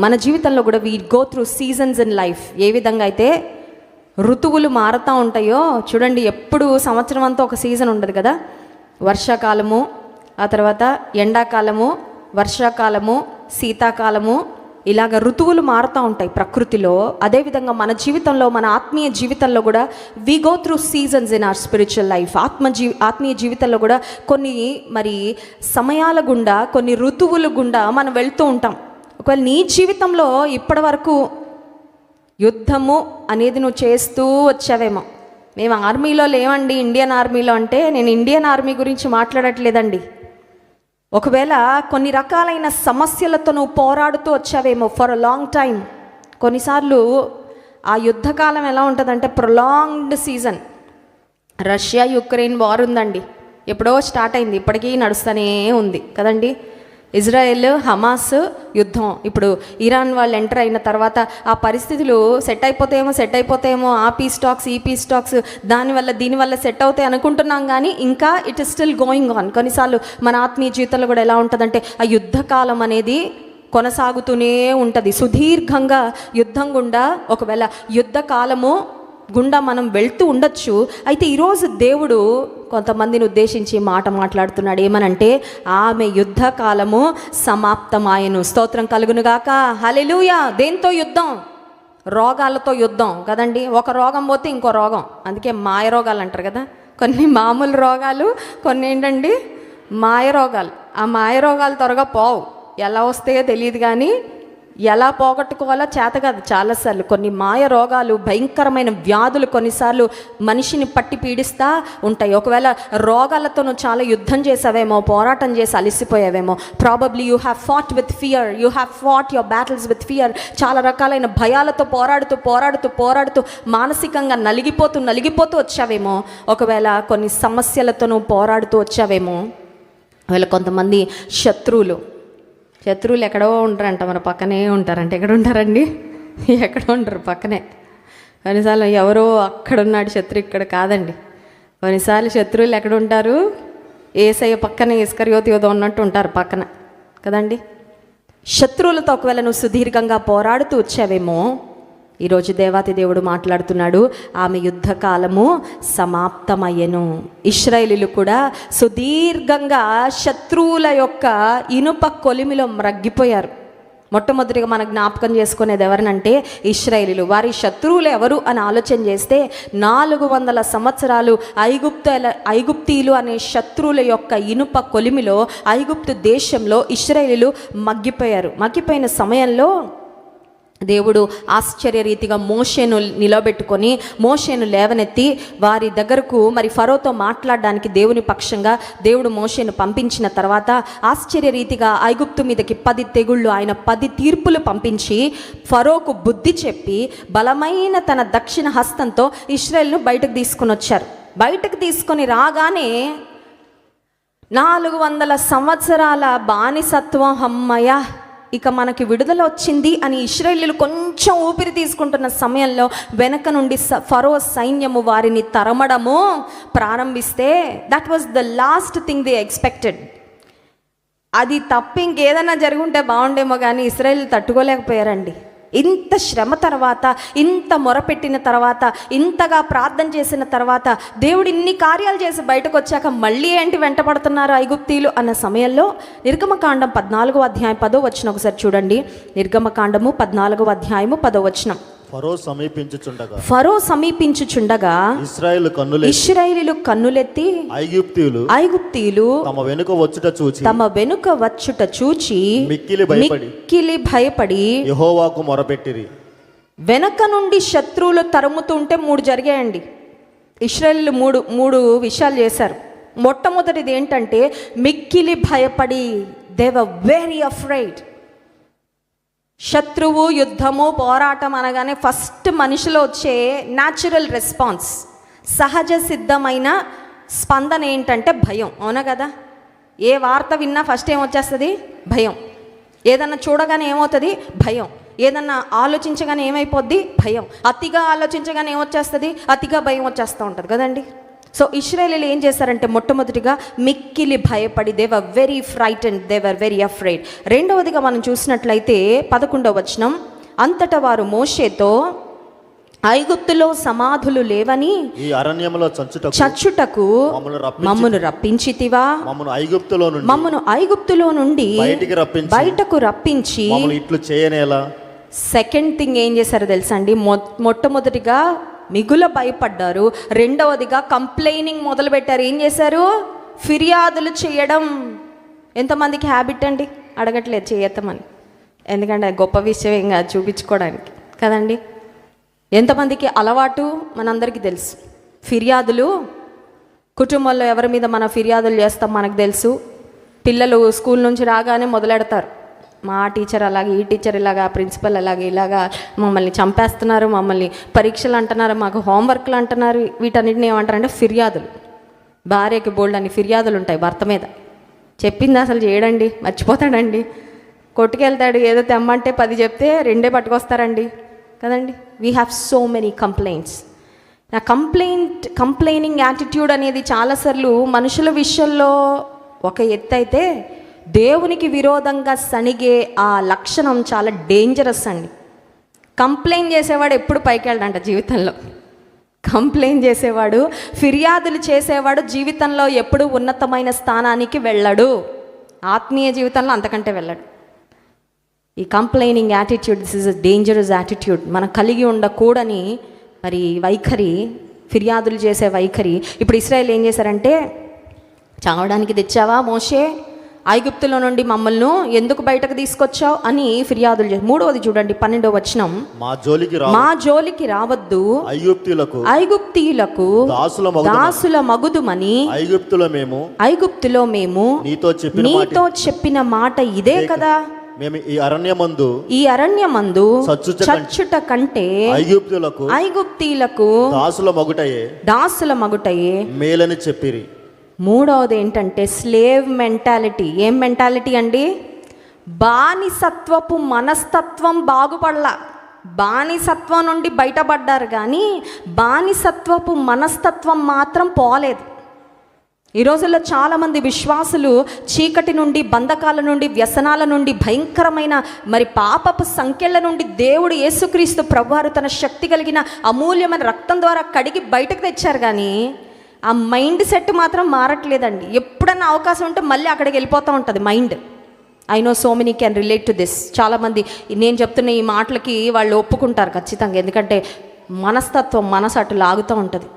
మన జీవితంలో కూడా we go through seasons in life. ఏ విధంగా అయితే ఋతువులు మారుతూ ఉంటాయో చూడండి, ఎప్పుడు సంవత్సరం అంతా ఒక సీజన్ ఉండదు కదా. వర్షాకాలము, ఆ తర్వాత ఎండాకాలము, వర్షాకాలము, శీతాకాలము, ఇలాగ ఋతువులు మారుతూ ఉంటాయి ప్రకృతిలో. అదేవిధంగా మన జీవితంలో, మన ఆత్మీయ జీవితంలో కూడా we go through seasons in our spiritual life. ఆత్మీయ జీవితంలో కూడా కొన్ని మరి సమయాల గుండా, కొన్ని ఋతువుల గుండా మనం వెళ్తూ ఉంటాం. ఒకవేళ నీ జీవితంలో ఇప్పటి వరకు యుద్ధము అనేది నువ్వు చేస్తూ వచ్చావేమో. మేము ఆర్మీలో లేవండి, ఇండియన్ ఆర్మీలో అంటే నేను ఇండియన్ ఆర్మీ గురించి మాట్లాడట్లేదండి. ఒకవేళ కొన్ని రకాలైన సమస్యలతో నువ్వు పోరాడుతూ వచ్చావేమో ఫర్ అ లాంగ్ టైం. కొన్నిసార్లు ఆ యుద్ధకాలం ఎలా ఉంటుందంటే prolonged season. Russia Ukraine war ఉందండి, ఎప్పుడో స్టార్ట్ అయింది, ఇప్పటికీ నడుస్తూనే ఉంది కదండి. ఇజ్రాయెల్ హమాస్ యుద్ధం. ఇప్పుడు ఇరాన్ వాళ్ళు ఎంటర్ అయిన తర్వాత ఆ పరిస్థితులు సెట్ అయిపోతాయేమో, ఆ పీ స్టాక్స్, ఈ పీ స్టాక్స్ దానివల్ల దీనివల్ల సెట్ అవుతాయి అనుకుంటున్నాం, కానీ ఇంకా it is still going on. కొన్నిసార్లు మన ఆత్మీయ జీవితంలో కూడా ఎలా ఉంటుందంటే ఆ యుద్ధకాలం అనేది కొనసాగుతూనే ఉంటుంది. సుదీర్ఘంగా యుద్ధం గుండా, ఒకవేళ యుద్ధ కాలము గుండా మనం వెళ్తూ ఉండొచ్చు. అయితే ఈరోజు దేవుడు కొంతమందిని ఉద్దేశించి మాట మాట్లాడుతున్నాడు. ఏమనంటే ఆమె యుద్ధ కాలము సమాప్తమాయను. స్తోత్రం కలుగునుగాక, హల్లెలూయా. దేంతో యుద్ధం? రోగాలతో యుద్ధం కదండి. ఒక రోగం పోతే ఇంకో రోగం, అందుకే మాయ రోగాలు అంటారు కదా. కొన్ని మామూలు రోగాలు, కొన్ని ఏంటండి మాయ రోగాలు. ఆ మాయ రోగాలు త్వరగా పోవు, ఎలా వస్తాయో తెలియదు, కానీ ఎలా పోగొట్టుకోవాలో చేత కాదు చాలాసార్లు. కొన్ని మాయ రోగాలు, భయంకరమైన వ్యాధులు కొన్నిసార్లు మనిషిని పట్టి పీడిస్తూ ఉంటాయి. ఒకవేళ రోగాలతో నువ్వు చాలా యుద్ధం చేసావేమో, పోరాటం చేసి అలసిపోయావేమో. Probably you have fought with fear, you have fought your battles with fear. చాలా రకాలైన భయాలతో పోరాడుతూ మానసికంగా నలిగిపోతూ వచ్చావేమో. ఒకవేళ కొన్ని సమస్యలతో నువ్వు పోరాడుతూ వచ్చావేమో. ఒకవేళ కొంతమంది శత్రువులు ఎక్కడో ఉంటారంట, మన పక్కనే ఉంటారంట. ఎక్కడ ఉంటారండి? ఎక్కడ ఉంటారు? పక్కనే. కొన్నిసార్లు ఎవరో అక్కడున్నాడు శత్రు, ఇక్కడ కాదండి. కొన్నిసార్లు శత్రువులు ఎక్కడ ఉంటారు? యేసయ్య పక్కనే ఇస్కరియోతు యోధ ఉన్నట్టు ఉంటారు పక్కన కదండి. శత్రువులతో ఒకవేళ నువ్వు సుదీర్ఘంగా పోరాడుతూ వచ్చావేమో. ఈరోజు దేవాతి దేవుడు మాట్లాడుతున్నాడు, ఆమె యుద్ధకాలము సమాప్తమయ్యను. ఇశ్రాయేలీయులు కూడా సుదీర్ఘంగా శత్రువుల యొక్క ఇనుప కొలిమిలో మ్రగ్గిపోయారు. మొట్టమొదటిగా మనం జ్ఞాపకం చేసుకునేది ఎవరినంటే ఇశ్రాయేలీయులు. వారి శత్రువులు ఎవరు అని ఆలోచన చేస్తే 400 సంవత్సరాలు ఐగుప్తీయులు అనే శత్రువుల యొక్క ఇనుప కొలిమిలో, ఐగుప్తు దేశంలో ఇశ్రాయేలీయులు మగ్గిపోయిన సమయంలో దేవుడు ఆశ్చర్యరీతిగా మోషేను నిలబెట్టుకొని, మోషేను లేవనెత్తి వారి దగ్గరకు మరి ఫరోతో మాట్లాడడానికి దేవుని పక్షంగా దేవుడు మోషేను పంపించిన తర్వాత ఆశ్చర్యరీతిగా ఐగుప్తు మీదకి 10 తెగుళ్ళు, ఆయన 10 తీర్పులు పంపించి ఫరోకు బుద్ధి చెప్పి బలమైన తన దక్షిణ హస్తంతో ఇశ్రాయేలును బయటకు తీసుకొని వచ్చారు. బయటకు తీసుకొని రాగానే 400 సంవత్సరాల బానిసత్వం, అమ్మయ్య ఇక మనకి విడుదల వచ్చింది అని ఇశ్రాయేలీయులు కొంచెం ఊపిరి తీసుకుంటున్న సమయంలో వెనక నుండి ఫరో సైన్యము వారిని తరమడము ప్రారంభిస్తే, that was the last thing they expected. అది తప్ప ఇంకేదైనా జరుగుంటే బాగుండేమో, కానీ ఇశ్రాయేలీయులు తట్టుకోలేకపోయారండి. ఇంత శ్రమ తర్వాత, ఇంత మొరపెట్టిన తర్వాత, ఇంతగా ప్రార్థన చేసిన తర్వాత, దేవుడు ఇన్ని కార్యాలు చేసి బయటకు వచ్చాక మళ్ళీ ఏంటి వెంటబడుతున్నారు ఐగుప్తీయులు అన్న సమయంలో నిర్గమకాండం 14వ అధ్యాయం 10వ వచనం ఒకసారి చూడండి. నిర్గమకాండము 14వ అధ్యాయము 10వ వచనం. ఫరో సమీపించుచుండగా ఇశ్రాయేలీయులు కన్నులెత్తి ఐగుప్తీయులు తమ వెనుక వచ్చుట చూచి మిక్కిలి భయపడి యెహోవాకు మొరపెట్టిరి. వెనక నుండి శత్రువులు తరుముతుంటే 3 జరిగాయండి. ఇశ్రాయేలీయులు మూడు విషయాలు చేశారు. మొట్టమొదటిది ఏంటంటే మిక్కిలి భయపడి, దే వర్ వెరీ అఫ్రైడ్. శత్రువు, యుద్ధము, పోరాటం అనగానే ఫస్ట్ మనిషిలో వచ్చే న్యాచురల్ రెస్పాన్స్, సహజ సిద్ధమైన స్పందన ఏంటంటే భయం. అవునా కదా? ఏ వార్త విన్నా ఫస్ట్ ఏమొచ్చేస్తుంది? భయం. ఏదన్నా చూడగానే ఏమవుతుంది? భయం. ఏదన్నా ఆలోచించగానే ఏమైపోద్ది? భయం. అతిగా ఆలోచించగానే ఏమొచ్చేస్తుంది? అతిగా భయం వచ్చేస్తూ ఉంటుంది కదండి. సో ఇశ్రాయేలీలు ఏం చేశారంటే మొట్టమొదటిగా మిక్కిలి భయపడి they were very frightened, they were very afraid. రెండవదిగా మనం చూసినట్లయితే 11వ వచనం, అంతటా వారు మోషేతో ఐగుప్తులో సమాధులు లేవని ఈ అరణ్యములో చచ్చుటకు మమ్మను రప్పించితివా, మమ్మను ఐగుప్తులో నుండి బయటకు రప్పించి ఇట్లు చేయనేలా. సెకండ్ థింగ్ ఏం చేశారో తెలుసా అండి, మొట్టమొదటిగా మిగుల భయపడ్డారు. రెండవదిగా కంప్లైనింగ్ మొదలు పెట్టారు. ఏం చేశారు? ఫిర్యాదులు చేయడం. ఎంతమందికి హ్యాబిట్ అండి? అడగట్లేదు చేయత్తమని, ఎందుకంటే గొప్ప విషయం ఏం కాదు చూపించుకోవడానికి కదండి. ఎంతమందికి అలవాటు? మనందరికీ తెలుసు. ఫిర్యాదులు కుటుంబంలో ఎవరి మీద మన ఫిర్యాదులు చేస్తాం మనకు తెలుసు. పిల్లలు స్కూల్ నుంచి రాగానే మొదలెడతారు, మా టీచర్ అలాగే, ఈ టీచర్ ఇలాగా, ప్రిన్సిపల్ అలాగే, ఇలాగా మమ్మల్ని చంపేస్తున్నారు, మమ్మల్ని పరీక్షలు అంటున్నారు, మాకు హోంవర్క్లు అంటున్నారు. వీటన్నిటిని ఏమంటారంటే ఫిర్యాదులు. భార్యకి బోల్డ్ అని ఫిర్యాదులు ఉంటాయి భర్త మీద. చెప్పింది అసలు చేయడండి, మర్చిపోతాడండి, కొట్టుకెళ్తాడు, ఏదో తెమ్మంటే 10 చెప్తే 2 పట్టుకొస్తారండి కదండి. We have so many complaints. నా కంప్లైనింగ్ యాటిట్యూడ్ అనేది చాలాసార్లు మనుషుల విషయంలో ఒక ఎత్తు అయితే, దేవునికి విరోధంగా సణిగే ఆ లక్షణం చాలా డేంజరస్ అండి. కంప్లైంట్ చేసేవాడు ఎప్పుడు పైకి వెళ్ళడంట జీవితంలో. కంప్లైంట్ చేసేవాడు, ఫిర్యాదులు చేసేవాడు జీవితంలో ఎప్పుడు ఉన్నతమైన స్థానానికి వెళ్ళడు. ఆత్మీయ జీవితంలో అంతకంటే వెళ్ళడు. ఈ complaining attitude, this is a dangerous attitude. మనం కలిగి ఉండకూడని మరి వైఖరి, ఫిర్యాదులు చేసే వైఖరి. ఇప్పుడు ఇశ్రాయేలు ఏం చేశారంటే, చావడానికి తెచ్చావా మోషే, ఐగుప్తులో నుండి మమ్మల్ని ఎందుకు బయటకు తీసుకొచ్చావు అని ఫిర్యాదులు చేసి. మూడవది చూడండి 12వ వచనం, మా జోలికి రావద్దు, ఐగుప్తీయులకు దాసుల మగుదుమని ఐగుప్తులో మేము నీతో చెప్పిన మాట ఇదే కదా. మేము ఈ అరణ్యమందు చచ్చుట కంటే ఐగుప్తీయులకు దాసుల మగుటయే మేలని చెప్పిరి. మూడవది ఏంటంటే స్లేవ్ మెంటాలిటీ. ఏం మెంటాలిటీ అండి? బానిసత్వపు మనస్తత్వం బాగుపడలా. బానిసత్వం నుండి బయటపడ్డారు కానీ బానిసత్వపు మనస్తత్వం మాత్రం పోలేదు. ఈ రోజుల్లో చాలామంది విశ్వాసులు చీకటి నుండి, బంధకాల నుండి, వ్యసనాల నుండి, భయంకరమైన మరి పాపపు సంఖ్యల నుండి దేవుడు యేసుక్రీస్తు ప్రభువారు తన శక్తి కలిగిన అమూల్యమైన రక్తం ద్వారా కడిగి బయటకు తెచ్చారు కానీ ఆ మైండ్ సెట్ మాత్రం మారట్లేదండి. ఎప్పుడన్నా అవకాశం ఉంటే మళ్ళీ అక్కడికి వెళ్ళిపోతూ ఉంటుంది mind. I know so many can relate to this. చాలామంది నేను చెప్తున్న ఈ మాటలకి వాళ్ళు ఒప్పుకుంటారు ఖచ్చితంగా, ఎందుకంటే మనస్తత్వం, మనసు అటు లాగుతూ ఉంటుంది.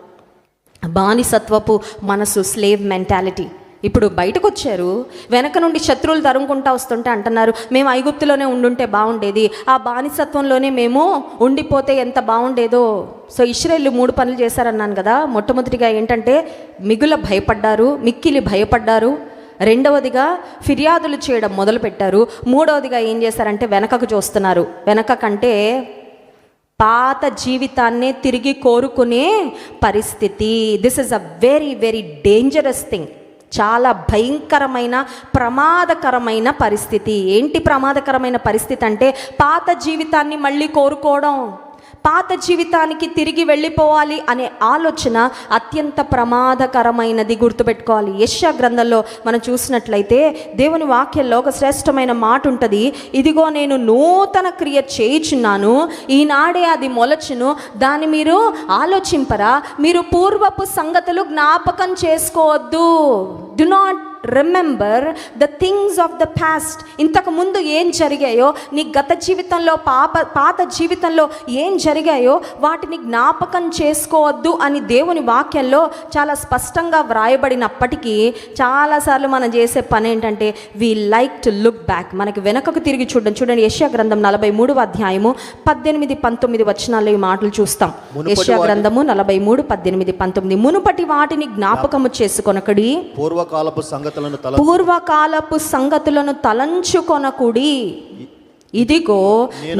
బానిసత్వపు మనసు, స్లేవ్ మెంటాలిటీ. ఇప్పుడు బయటకు వచ్చారు, వెనక నుండి శత్రువులు తరుముకుంటా వస్తుంటే అంటున్నారు, మేము ఐగుప్తులోనే ఉండుంటే బాగుండేది, ఆ బానిసత్వంలోనే మేము ఉండిపోతే ఎంత బాగుండేదో. సో ఇశ్రాయేలు 3 పనులు చేశారన్నాను కదా. మొట్టమొదటిగా ఏంటంటే మిక్కిలి భయపడ్డారు. రెండవదిగా ఫిర్యాదులు చేయడం మొదలుపెట్టారు. మూడవదిగా ఏం చేశారంటే వెనకకు చూస్తున్నారు. వెనక కంటే పాత జీవితాన్నే తిరిగి కోరుకునే పరిస్థితి. This is a very very dangerous thing. చాలా భయంకరమైన, ప్రమాదకరమైన పరిస్థితి. ఏంటి ప్రమాదకరమైన పరిస్థితి అంటే పాత జీవితాన్ని మళ్ళీ కోరుకోవడం, పాత జీవితానికి తిరిగి వెళ్ళిపోవాలి అనే ఆలోచన అత్యంత ప్రమాదకరమైనది, గుర్తుపెట్టుకోవాలి. యెషయా గ్రంథంలో మనం చూసినట్లయితే దేవుని వాక్యంలో ఒక శ్రేష్టమైన మాట ఉంటుంది, ఇదిగో నేను నూతన క్రియ చేయుచున్నాను, ఈనాడే అది మొలచును, దాన్ని మీరు ఆలోచింపరా, మీరు పూర్వపు సంగతులు జ్ఞాపకం చేసుకోవద్దు. Do not remember the things of the past. ఇంతకు ముందు ఏం జరిగాయో, నీ గత జీవితంలో, పాత జీవితంలో ఏం జరిగాయో వాటిని జ్ఞాపకం చేసుకోవద్దు అని దేవుని వాక్యంలో చాలా స్పష్టంగా వ్రాయబడినప్పటికీ చాలాసార్లు మనం చేసే పని ఏంటంటే we like to look back. మనకి వెనకకు తిరిగి చూడండి. యెషయా గ్రంథం 43వ అధ్యాయము 18-19 వచనాల్లో ఈ మాటలు చూస్తాం. యెషయా గ్రంథము 43:18-19. మునుపటి వాటిని జ్ఞాపకము చేసుకొనకుడి, పూర్వకాలపు సంగతులను తలంచుకొనకుడి, ఇదిగో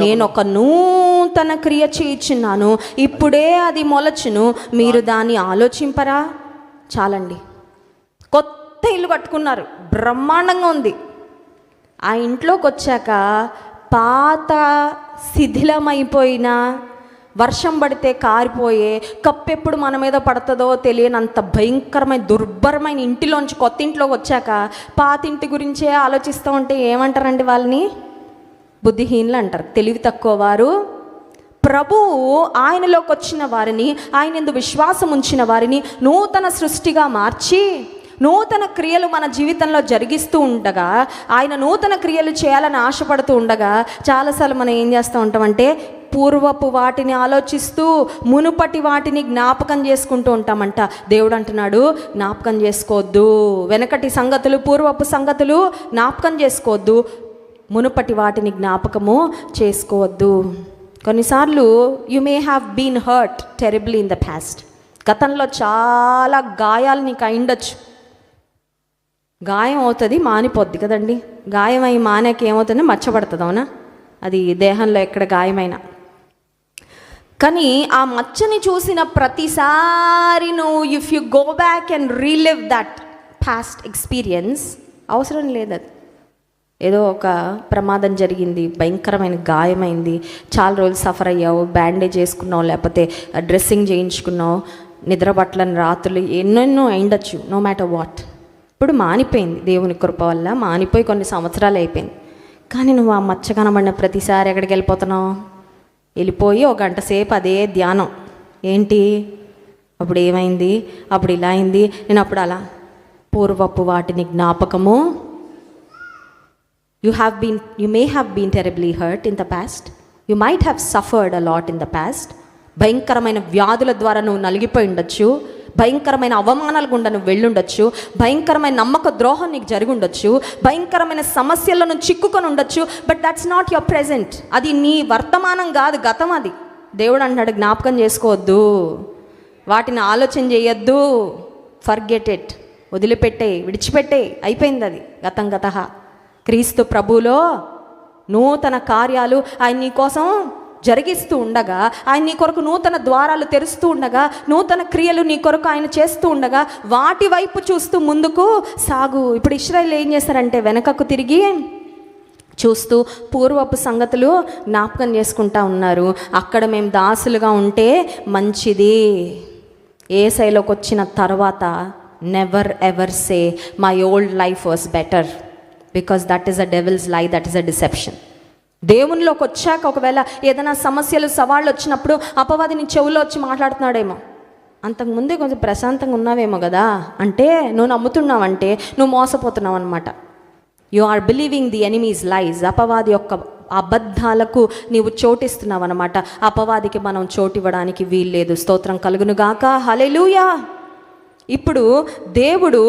నేను ఒక నూతన క్రియ చేయుచున్నాను, ఇప్పుడే అది మొలచును, మీరు దాన్ని ఆలోచింపరా. చాలండి. కొత్త ఇల్లు కట్టుకున్నారు, బ్రహ్మాండంగా ఉంది. ఆ ఇంట్లోకి వచ్చాక పాత శిథిలమైపోయిన వర్షం పడితే కారిపోయే, కప్పెప్పుడు మన మీద పడుతుందో తెలియనంత భయంకరమైన దుర్భరమైన ఇంటిలోంచి కొత్త ఇంట్లోకి వచ్చాక పాతింటి గురించే ఆలోచిస్తూ ఉంటే ఏమంటారండి వాళ్ళని? బుద్ధిహీనులు అంటారు, తెలివి తక్కువ వారు. ప్రభువు ఆయనలోకి వచ్చిన వారిని, ఆయన యందు విశ్వాసం ఉంచిన వారిని నూతన సృష్టిగా మార్చి నూతన క్రియలు మన జీవితంలో జరిగిస్తూ ఉండగా, ఆయన నూతన క్రియలు చేయాలని ఆశపడుతూ ఉండగా చాలాసార్లు మనం ఏం చేస్తూ ఉంటామంటే పూర్వపు వాటిని ఆలోచిస్తూ మునుపటి వాటిని జ్ఞాపకం చేసుకుంటూ ఉంటామంట. దేవుడు అంటున్నాడు, జ్ఞాపకం చేసుకోవద్దు, వెనకటి సంగతులు పూర్వపు సంగతులు జ్ఞాపకం చేసుకోవద్దు, మునుపటి వాటిని జ్ఞాపకము చేసుకోవద్దు. కొన్నిసార్లు you may have been hurt terribly in the past. గతంలో చాలా గాయాలు నీకు అయిండొచ్చు. గాయం అవుతుంది, మానిపోద్ది కదండి. గాయం అయి మానేకి ఏమవుతుంది? మచ్చబడుతుంది, అవునా? అది దేహంలో ఎక్కడ గాయమైనా. కానీ ఆ మచ్చని చూసిన ప్రతిసారి నువ్వు if you go back and relive that past experience, అవసరం లేదు. అది ఏదో ఒక ప్రమాదం జరిగింది, భయంకరమైన గాయమైంది, చాలా రోజులు సఫర్ అయ్యావు, బ్యాండేజ్ చేసుకున్నావు, లేకపోతే డ్రెస్సింగ్ చేయించుకున్నావు, నిద్రపట్లని రాత్రులు ఎన్నెన్నో అయిండొచ్చు. నో మ్యాటర్ వాట్, ఇప్పుడు మానిపోయింది, దేవుని కృప వల్ల మానిపోయి కొన్ని సంవత్సరాలు అయిపోయింది. కానీ నువ్వు ఆ మచ్చ కనబడిన ప్రతిసారి ఎక్కడికి వెళ్ళిపోతున్నావు? వెళ్ళిపోయి ఒక గంట సేపు అదే ధ్యానం. ఏంటి? అప్పుడు ఏమైంది, అప్పుడు ఇలా అయింది, నేను అప్పుడు అలా. పూర్వపు వాటిని జ్ఞాపకము. You may have been terribly hurt in the past. You might have suffered a lot in the past. భయంకరమైన వ్యాధుల ద్వారా నువ్వు నలిగిపోయి ఉండొచ్చు, భయంకరమైన అవమానాల గుండా నువ్వు వెళ్ళుండొచ్చు, భయంకరమైన నమ్మక ద్రోహం నీకు జరిగి ఉండొచ్చు, భయంకరమైన సమస్యల్లో నువ్వు చిక్కుకొని ఉండొచ్చు. But that's not your present. అది నీ వర్తమానం కాదు, గతం. అది దేవుడు అంటాడు, జ్ఞాపకం చేసుకోవద్దు, వాటిని ఆలోచన చేయొద్దు. ఫర్గెట్ ఇట్, వదిలిపెట్టే, విడిచిపెట్టే, అయిపోయింది అది, గతం గతః. క్రీస్తు ప్రభువులో నూతన కార్యాలు ఆయన నీ కోసం జరిగిస్తూ ఉండగా, ఆయన నీ కొరకు నూతన ద్వారాలు తెరుస్తూ ఉండగా, నూతన క్రియలు నీ కొరకు ఆయన చేస్తూ ఉండగా, వాటి వైపు చూస్తూ ముందుకు సాగు. ఇప్పుడు ఇశ్రాయేలు ఏం చేశారంటే వెనకకు తిరిగి చూస్తూ పూర్వపు సంగతులు జ్ఞాపకం చేసుకుంటా ఉన్నారు. అక్కడ మేము దాసులుగా ఉంటే మంచిది. యేసయ్యలోకి వచ్చిన తర్వాత never ever say my old life was better, because that is a devil's lie, that is a deception. దేవునిలోకి వచ్చాక ఒకవేళ ఏదైనా సమస్యలు సవాళ్ళు వచ్చినప్పుడు అపవాది నీ చెవులో వచ్చి మాట్లాడుతున్నాడేమో, అంతకుముందే కొంచెం ప్రశాంతంగా ఉన్నావేమో కదా అంటే నువ్వు నమ్ముతున్నావంటే నువ్వు మోసపోతున్నావు అనమాట. You are believing the enemy's lies. అపవాది యొక్క అబద్ధాలకు నీవు చోటిస్తున్నావు అనమాట. అపవాదికి మనం చోటివ్వడానికి వీల్లేదు. స్తోత్రం కలుగును గాక, హల్లెలూయా. ఇప్పుడు దేవుడు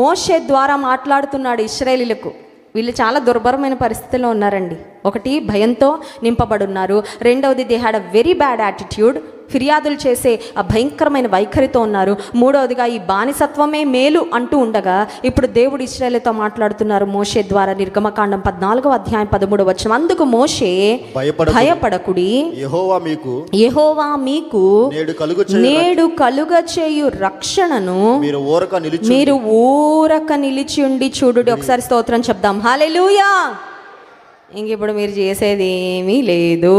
మోషే ద్వారా మాట్లాడుతున్నాడు ఇశ్రాయేలీయులకు. వీళ్ళు చాలా దుర్భరమైన పరిస్థితిలో ఉన్నారండి. ఒకటి, భయంతో నింపబడి ఉన్నారు. రెండవది, they had a very bad attitude, ఫిర్యాదులు చేసే ఆ భయంకరమైన వైఖరితో ఉన్నారు. మూడవదిగా ఈ బానిసత్వమే మేలు అంటూ ఉండగా ఇప్పుడు దేవుడు ఇశ్రాయేలుతో మాట్లాడుతున్నారు మోషే ద్వారా. నిర్గమకాండం 14వ అధ్యాయం 13వ వచనం. అందుకు మోషే, భయపడకుడి, యెహోవా మీకు నేడు కలుగచేయు రక్షణను మీరు ఊరక నిలిచి ఉండి చూడుడి. ఒకసారి స్తోత్రం చెప్దాం, హల్లెలూయా. ఇంక ఇప్పుడు మీరు చేసేది ఏమీ లేదు.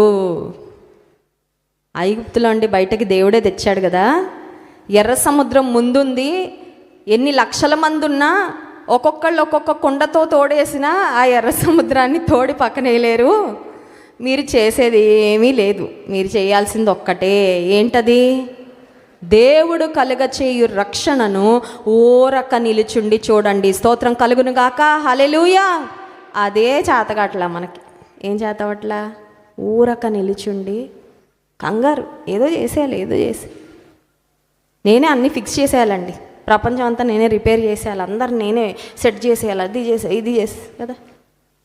ఐగుప్తులో అండి బయటకి దేవుడే తెచ్చాడు కదా. ఎర్ర సముద్రం ముందుంది, ఎన్ని లక్షల మంది ఉన్నా ఒక్కొక్కళ్ళు ఒక్కొక్క కుండతో తోడేసినా ఆ ఎర్ర సముద్రాన్ని తోడి పక్కనేయలేరు. మీరు చేసేది ఏమీ లేదు. మీరు చేయాల్సింది ఒక్కటే, ఏంటది? దేవుడు కలుగచేయు రక్షణను ఊరక నిలుచుండి చూడండి. స్తోత్రం కలుగును గాక, హల్లెలూయా. అదే చేతగట్లా మనకి. ఏం చేతవట్లా? ఊరక నిలుచుండి కంగారు, ఏదో చేసేయాలి, ఏదో చేసి నేనే అన్నీ ఫిక్స్ చేసేయాలండి. ప్రపంచం అంతా నేనే రిపేర్ చేసేయాలి, అందరు నేనే సెట్ చేసేయాలి, అది చేసే ఇది చేసి కదా.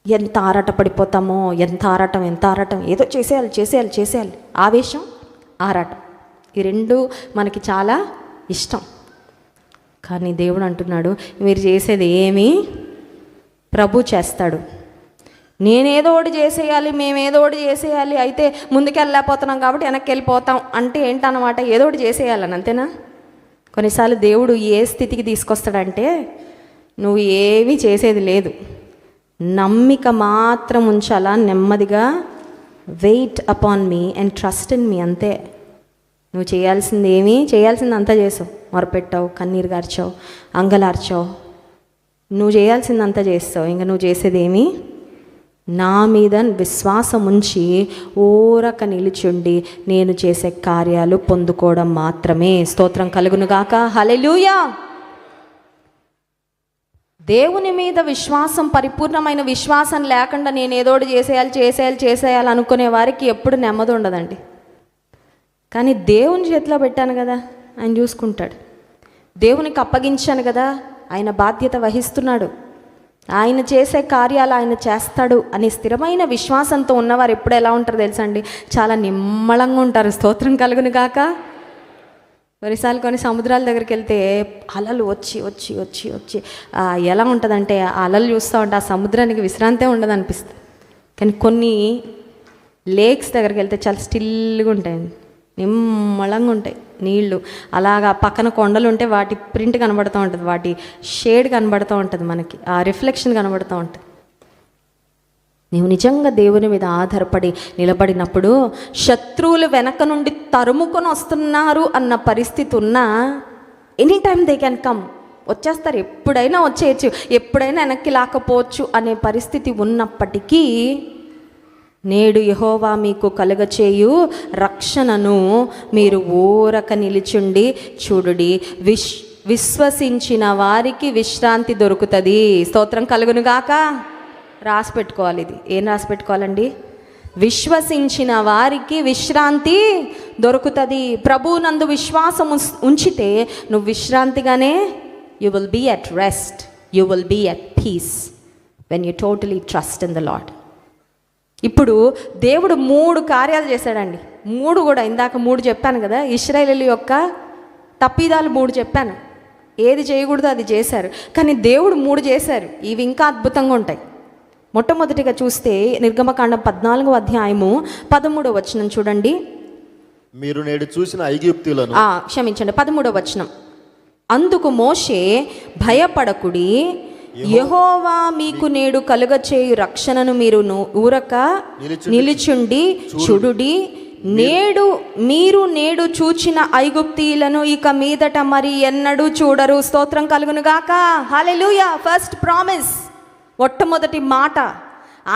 ఎంత ఆరాట పడిపోతామో, ఎంత ఆరాటం, ఏదో చేసేయాలి. ఆవేశం, ఆరాటం, ఈ రెండు మనకి చాలా ఇష్టం. కానీ దేవుడు అంటున్నాడు, మీరు చేసేది ఏమీ ప్రభు చేస్తాడు. నేనేదో ఒకటి చేసేయాలి, మేమేదో ఒకటి చేసేయాలి, అయితే ముందుకెళ్ళలేకపోతున్నాం కాబట్టి వెనక్కి వెళ్ళిపోతాం అంటే ఏంటన్నమాట? ఏదో ఒకటి చేసేయాలని, అంతేనా? కొన్నిసార్లు దేవుడు ఏ స్థితికి తీసుకొస్తాడంటే నువ్వు ఏమీ చేసేది లేదు, నమ్మిక మాత్రం ఉంచాలా, నెమ్మదిగా wait upon me and trust in me, అంతే. నువ్వు చేయాల్సింది అంతా చేసావు. మొరపెట్టావు, కన్నీరు గార్చావు, అంగలార్చావు, నువ్వు చేయాల్సిందంతా చేస్తావు. ఇంకా నువ్వు చేసేదేమి, నా మీద విశ్వాసం ఉంచి ఓరక నిలుచుండి నేను చేసే కార్యాలు పొందుకోవడం మాత్రమే. స్తోత్రం కలుగునుగాక. హల్లెలూయా. దేవుని మీద విశ్వాసం, పరిపూర్ణమైన విశ్వాసం లేకుండా నేను ఏదోటి చేసేయాలి అనుకునే వారికి ఎప్పుడు నెమ్మది ఉండదండి. కానీ దేవుని చేతిలో పెట్టాను కదా, ఆయన చూసుకుంటాడు. దేవునికి అప్పగించాను కదా, ఆయన బాధ్యత వహిస్తున్నాడు. ఆయన చేసే కార్యాలు ఆయన చేస్తాడు అని స్థిరమైన విశ్వాసంతో ఉన్నవారు ఎప్పుడు ఎలా ఉంటారు తెలుసా అండి? చాలా నిమ్మళంగా ఉంటారు. స్తోత్రం కలుగును గాక. కొన్నిసార్లు కొన్ని సముద్రాల దగ్గరికి వెళ్తే అలలు వచ్చి వచ్చి వచ్చి వచ్చి ఎలా ఉంటుందంటే, ఆ అలలు చూస్తూ ఉంటే ఆ సముద్రానికి విశ్రాంతే ఉండదు అనిపిస్తుంది. కానీ కొన్ని లేక్స్ దగ్గరికి వెళ్తే చాలా స్టిల్గా ఉంటాయండి, నిమ్మళంగా ఉంటాయి నీళ్ళు. అలాగా పక్కన కొండలు ఉంటే వాటి ప్రింట్ కనబడుతూ ఉంటుంది, వాటి షేడ్ కనబడుతూ ఉంటుంది, మనకి ఆ రిఫ్లెక్షన్ కనబడుతూ ఉంటుంది. నీవు నిజంగా దేవుని మీద ఆధారపడి నిలబడినప్పుడు శత్రువులు వెనక నుండి తరుముకొని వస్తున్నారు అన్న పరిస్థితి ఉన్నా, any time they can come, వచ్చేస్తారు, ఎప్పుడైనా వచ్చేయచ్చు, ఎప్పుడైనా వెనక్కి లాకపోవచ్చు అనే పరిస్థితి ఉన్నప్పటికీ, నేడు యెహోవా మీకు కలుగచేయు రక్షణను మీరు ఊరక నిలిచుండి చూడుడి. విశ్వసించిన వారికి విశ్రాంతి దొరుకుతుంది. స్తోత్రం కలుగునుగాక. రాసి పెట్టుకోవాలి. ఇది ఏం రాసి పెట్టుకోవాలండి? విశ్వసించిన వారికి విశ్రాంతి దొరుకుతుంది. ప్రభువునందు విశ్వాసం ఉంచితే నువ్వు విశ్రాంతిగానే, you will be at rest, you will be at peace when you totally trust in the lord. ఇప్పుడు దేవుడు 3 కార్యాలు చేశాడండి. 3 కూడా ఇందాక 3 చెప్పాను కదా, ఇశ్రాయేలీయుల యొక్క తప్పిదాలు 3 చెప్పాను. ఏది చేయకూడదో అది చేశారు, కానీ దేవుడు 3 చేశారు. ఇవి ఇంకా అద్భుతంగా ఉంటాయి. మొట్టమొదటిగా చూస్తే నిర్గమకాండం 14వ అధ్యాయము 13వ వచనం చూడండి. మీరు నేడు చూసిన ఐగుప్తీయులను, క్షమించండి, 13వ వచనం. అందుకు మోషే, భయపడకుడి, యెహోవా మీకు నేడు కలుగచేయు రక్షణను మీరు ఊరక నిలుచుండి చూడుడి. నేడు చూచిన ఐగుప్తీయులను ఇక మీదట మరి ఎన్నడూ చూడరు. స్తోత్రం కలుగునుగాక. హల్లెలూయా. ఫస్ట్ ప్రామిస్, మొట్టమొదటి మాట.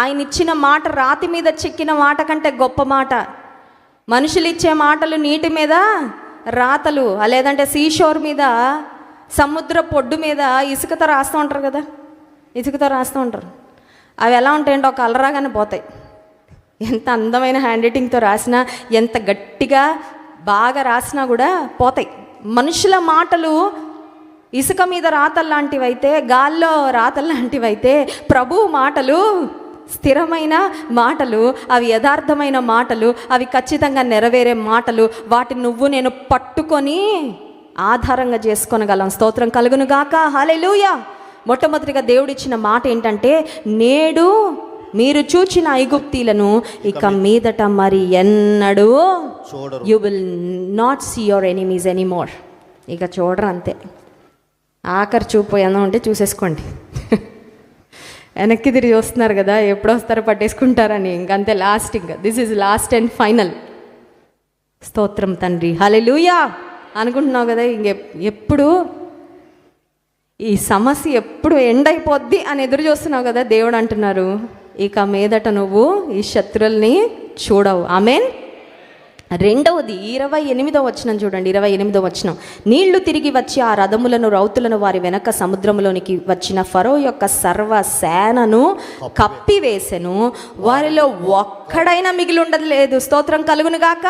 ఆయన ఇచ్చిన మాట రాతి మీద చెక్కిన మాట కంటే గొప్ప మాట. మనుషులు ఇచ్చే మాటలు నీటి మీద రాతలు, లేదంటే సీషోర్ మీద, సముద్ర పొడ్డు మీద ఇసుకతో రాస్తూ ఉంటారు కదా, ఇసుకతో రాస్తూ ఉంటారు. అవి ఎలా ఉంటాయంటే ఒక అలరాగానే పోతాయి. ఎంత అందమైన హ్యాండ్ రైటింగ్తో రాసినా, ఎంత గట్టిగా బాగా రాసినా కూడా పోతాయి. మనుషుల మాటలు ఇసుక మీద రాతలు లాంటివైతే, గాల్లో రాతలు లాంటివైతే, ప్రభువు మాటలు స్థిరమైన మాటలు, అవి యథార్థమైన మాటలు, అవి ఖచ్చితంగా నెరవేరే మాటలు. వాటిని నువ్వు నేను పట్టుకొని ఆధారంగా చేసుకొనగలం. స్తోత్రం కలుగునుగాక. హల్లెలూయా. మొట్టమొదటిగా దేవుడిచ్చిన మాట ఏంటంటే, నేడు మీరు చూచిన ఐగుప్తీలను ఇక మీదట మరి ఎన్నడూ you will not see your enemies anymore. ఇక చూడరు, అంతే. ఆఖరి చూపు ఏమో ఉంటే చూసేసుకోండి. వెనక్కి తిరిగి వస్తున్నారు కదా, ఎప్పుడు వస్తారో పట్టేసుకుంటారని, ఇంకంతే. లాస్ట్, ఇంకా this is lost and final. స్తోత్రం తండ్రి. హల్లెలూయా అనుకుంటున్నావు కదా, ఎప్పుడు ఈ సమస్య ఎప్పుడు ఎండ్ అయిపోద్ది అని ఎదురు చూస్తున్నావు కదా, దేవుడు అంటున్నారు, ఇక మీదట నువ్వు ఈ శత్రుల్ని చూడవు. ఆమేన్. రెండవది 28వ వచనం చూడండి. 28వ వచనం. నీళ్లు తిరిగి వచ్చి ఆ రథములను, రౌతులను వారి వెనక సముద్రంలోనికి వచ్చిన ఫరో యొక్క సర్వ సేనను కప్పివేసెను, వారిలో ఒక్కడైనా మిగిలి ఉండలేదు. స్తోత్రం కలుగునుగాక.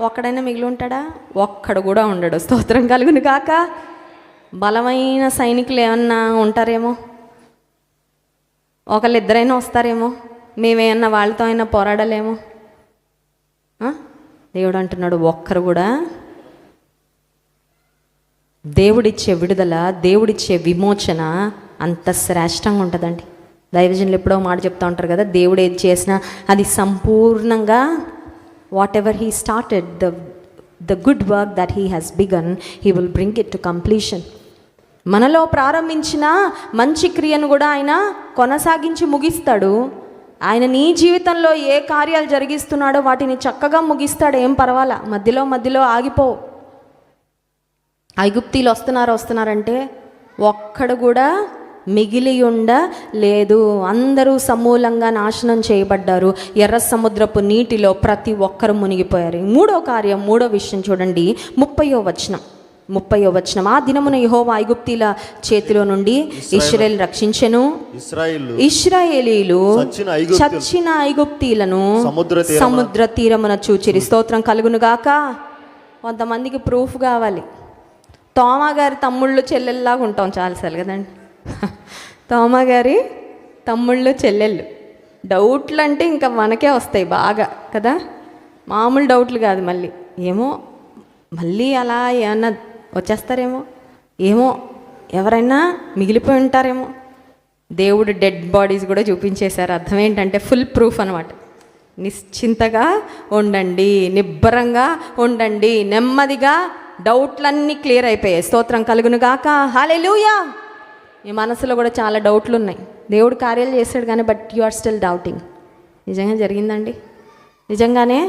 ఒక్కడైనా మిగిలి ఉంటాడా? ఒక్కడు కూడా ఉండడు. స్తోత్రం కలుగునుగాక. బలమైన సైనికులు ఏమన్నా ఉంటారేమో, ఒకళ్ళిద్దరైనా వస్తారేమో, మేమేమన్నా వాళ్ళతో అయినా పోరాడలేమో. దేవుడు అంటున్నాడు, ఒక్కరు కూడా. దేవుడిచ్చే విడుదల, దేవుడిచ్చే విమోచన అంత శ్రేష్టంగా ఉంటుందండి. దైవజనులు ఎప్పుడో మాట చెప్తూ ఉంటారు కదా, దేవుడు ఏది చేసినా అది సంపూర్ణంగా, what ever he started, the good work that he has began, he will bring it to completion. మనలో ప్రారంభించిన మంచి క్రియను కూడా ఆయన కొనసాగించి ముగిస్తాడు. ఆయన నీ జీవితంలో ఏ కార్యాలు జరిగిస్తున్నాడో వాటిని చక్కగా ముగిస్తాడు, ఏం పర్వాలా. మధ్యలో ఆగిపోవు. ఐగుప్తీలు వస్తున్నారంటే ఒక్కడు కూడా మిగిలి లేదు. అందరూ సమూలంగా నాశనం చేయబడ్డారు. ఎర్ర సముద్రపు నీటిలో ప్రతి ఒక్కరు మునిగిపోయారు. మూడో విషయం చూడండి, 30వ వచనం. ఆ దినమున యెహోవా ఐగుప్తీల చేతిలో నుండి ఇశ్రాయేలు రక్షించెను. ఇశ్రాయేలీలు చచ్చిన ఐగుప్తీలను సముద్ర తీరమున చూచిరి. స్తోత్రం కలుగును గాక. కొంతమందికి ప్రూఫ్ కావాలి. తోమా గారి తమ్ముళ్ళు చెల్లెల్లాగా ఉంటాం చాలాసార్లు కదండి. తోమా గారి తమ్ముళ్ళు చెల్లెళ్ళు డౌట్లు అంటే ఇంకా మనకే వస్తాయి బాగా కదా. మామూలు డౌట్లు కాదు. మళ్ళీ అలా ఏమన్నా వచ్చేస్తారేమో, ఎవరైనా మిగిలిపోయి ఉంటారేమో. దేవుడు డెడ్ బాడీస్ కూడా చూపించేశారు. అర్థం ఏంటంటే ఫుల్ ప్రూఫ్ అనమాట. నిశ్చింతగా ఉండండి, నిబ్బరంగా ఉండండి, నెమ్మదిగా. డౌట్లన్నీ క్లియర్ అయిపోయాయి. స్తోత్రం కలుగును గాక. హల్లెలూయా. మీ మనసులో కూడా చాలా డౌట్లు ఉన్నాయి. దేవుడు కార్యాలు చేశాడు కానీ but you are still doubting. నిజంగా జరిగిందండి? నిజంగానే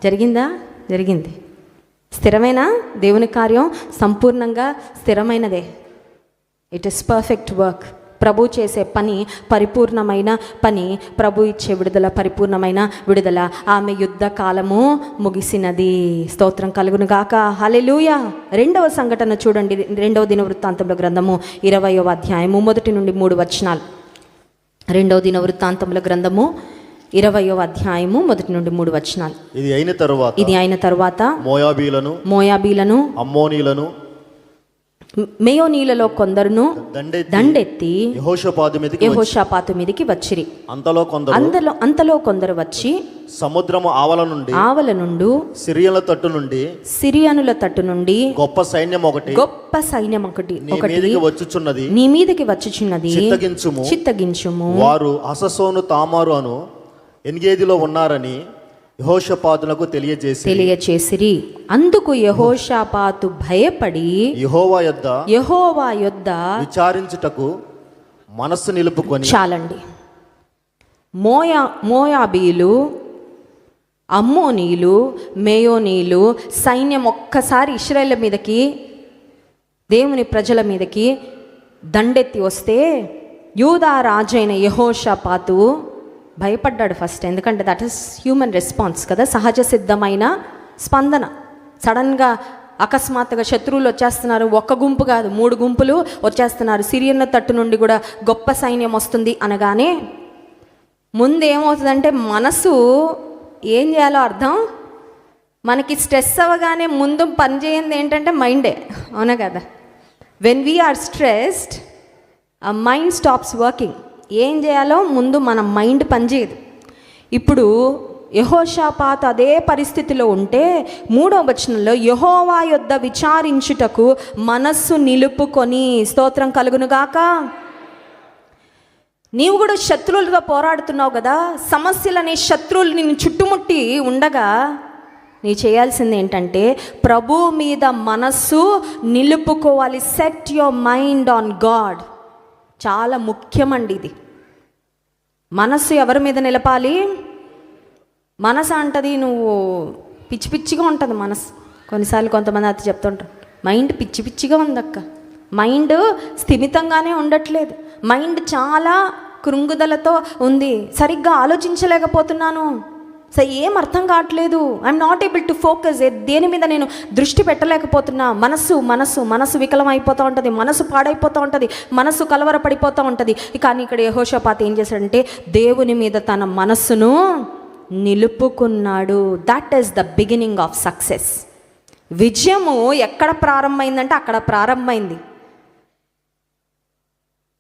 జరిగిందా? జరిగింది. స్థిరమైన దేవుని కార్యం సంపూర్ణంగా స్థిరమైనదే. It is perfect work. ప్రభు చేసే పని పరిపూర్ణమైన పని. ప్రభు ఇచ్చే విడుదల పరిపూర్ణమైన విడుదల. ఆమె యుద్ధ కాలము ముగిసినది. స్తోత్రం కలుగును గాక. హల్లెలూయా. రెండవ సంఘటన చూడండి, 2వ దినవృత్తాంతముల గ్రంథము 20వ అధ్యాయము 1 నుండి 3 వచనాలు. 2వ దినవృత్తాంతముల గ్రంథము 20వ అధ్యాయము 1 నుండి 3 వచనాలు. ఇది అయిన తరువాత మోయాబీలను అమ్మోనీలను మేయోనీలలో కొందరును దండెత్తి యెహోషాపాతు మీదికి వచ్చిరి. అంతలో కొందరు వచ్చి సముద్రము ఆవల నుండి సిరియనుల తట్టు నుండి గొప్ప సైన్యం ఒకటి నీ మీదికి వచ్చుచున్నది, చిత్తగించుము. వారు హససోను తామారు అను ఎన్గేదిలో ఉన్నారని యెహోషాపాతునకు తెలియచేసిరి. అందుకు యెహోషాపాతు భయపడి యెహోవా యొద్ద విచారించుటకు మనస్సు నిలుపుకొని. చాలండి. మోయాబీలు, అమ్మోనీలు, మేయోనీలు సైన్యం ఒక్కసారి ఇశ్రాయేలు మీదకి, దేవుని ప్రజల మీదకి దండెత్తి వస్తే యూదా రాజైన యెహోషాపాతు భయపడ్డాడు ఫస్ట్. ఎందుకంటే దట్ ఈస్ హ్యూమన్ రెస్పాన్స్ కదా, సహజ సిద్ధమైన స్పందన. సడన్గా అకస్మాత్తుగా శత్రువులు వచ్చేస్తున్నారు. ఒక్క గుంపు కాదు, 3 గుంపులు వచ్చేస్తున్నారు. సిరియన్ల తట్టు నుండి కూడా గొప్ప సైన్యం వస్తుంది అనగానే ముందు ఏమవుతుందంటే మనసు ఏం చేయాలో అర్థం. మనకి స్ట్రెస్ అవ్వగానే ముందు పనిచేయంది ఏంటంటే మైండే, అవునా కదా. వెన్ వీఆర్ స్ట్రెస్డ్ ఆ మైండ్ స్టాప్స్ వర్కింగ్. ఏం చేయాలో ముందు మన మైండ్ పనిచేయదు. ఇప్పుడు యెహోషాపాతు అదే పరిస్థితిలో ఉంటే 3వ వచనంలో యెహోవా యొద్ద విచారించుటకు మనస్సు నిలుపుకొని. స్తోత్రం కలుగునుగాక. నీవు కూడా శత్రువులతో పోరాడుతున్నావు కదా. సమస్యలనే శత్రువులు నిన్ను చుట్టుముట్టి ఉండగా నీ చేయాల్సింది ఏంటంటే ప్రభు మీద మనస్సు నిలుపుకోవాలి. Set your mind on God. చాలా ముఖ్యమండి ఇది. మనస్సు ఎవరి మీద నిలపాలి? మనసు అంటది నువ్వు పిచ్చిగా ఉంటుంది మనసు. కొన్నిసార్లు కొంతమంది అది చెప్తుంటారు, మైండ్ పిచ్చిగా ఉందక్క, మైండ్ స్థిమితంగానే ఉండట్లేదు, మైండ్ చాలా కృంగుదలతో ఉంది, సరిగ్గా ఆలోచించలేకపోతున్నాను, ఏం అర్థం కావట్లేదు, I'm not able to focus. దేని మీద నేను దృష్టి పెట్టలేకపోతున్నా. మనసు వికలం అయిపోతూ ఉంటుంది, మనసు పాడైపోతూ ఉంటుంది, మనసు కలవరపడిపోతూ ఉంటుంది. కానీ ఇక్కడ యెహోషాపాతు ఏం చేశాడంటే దేవుని మీద తన మనస్సును నిలుపుకున్నాడు. That is the beginning of success. విజయము ఎక్కడ ప్రారంభమైందంటే అక్కడ ప్రారంభమైంది.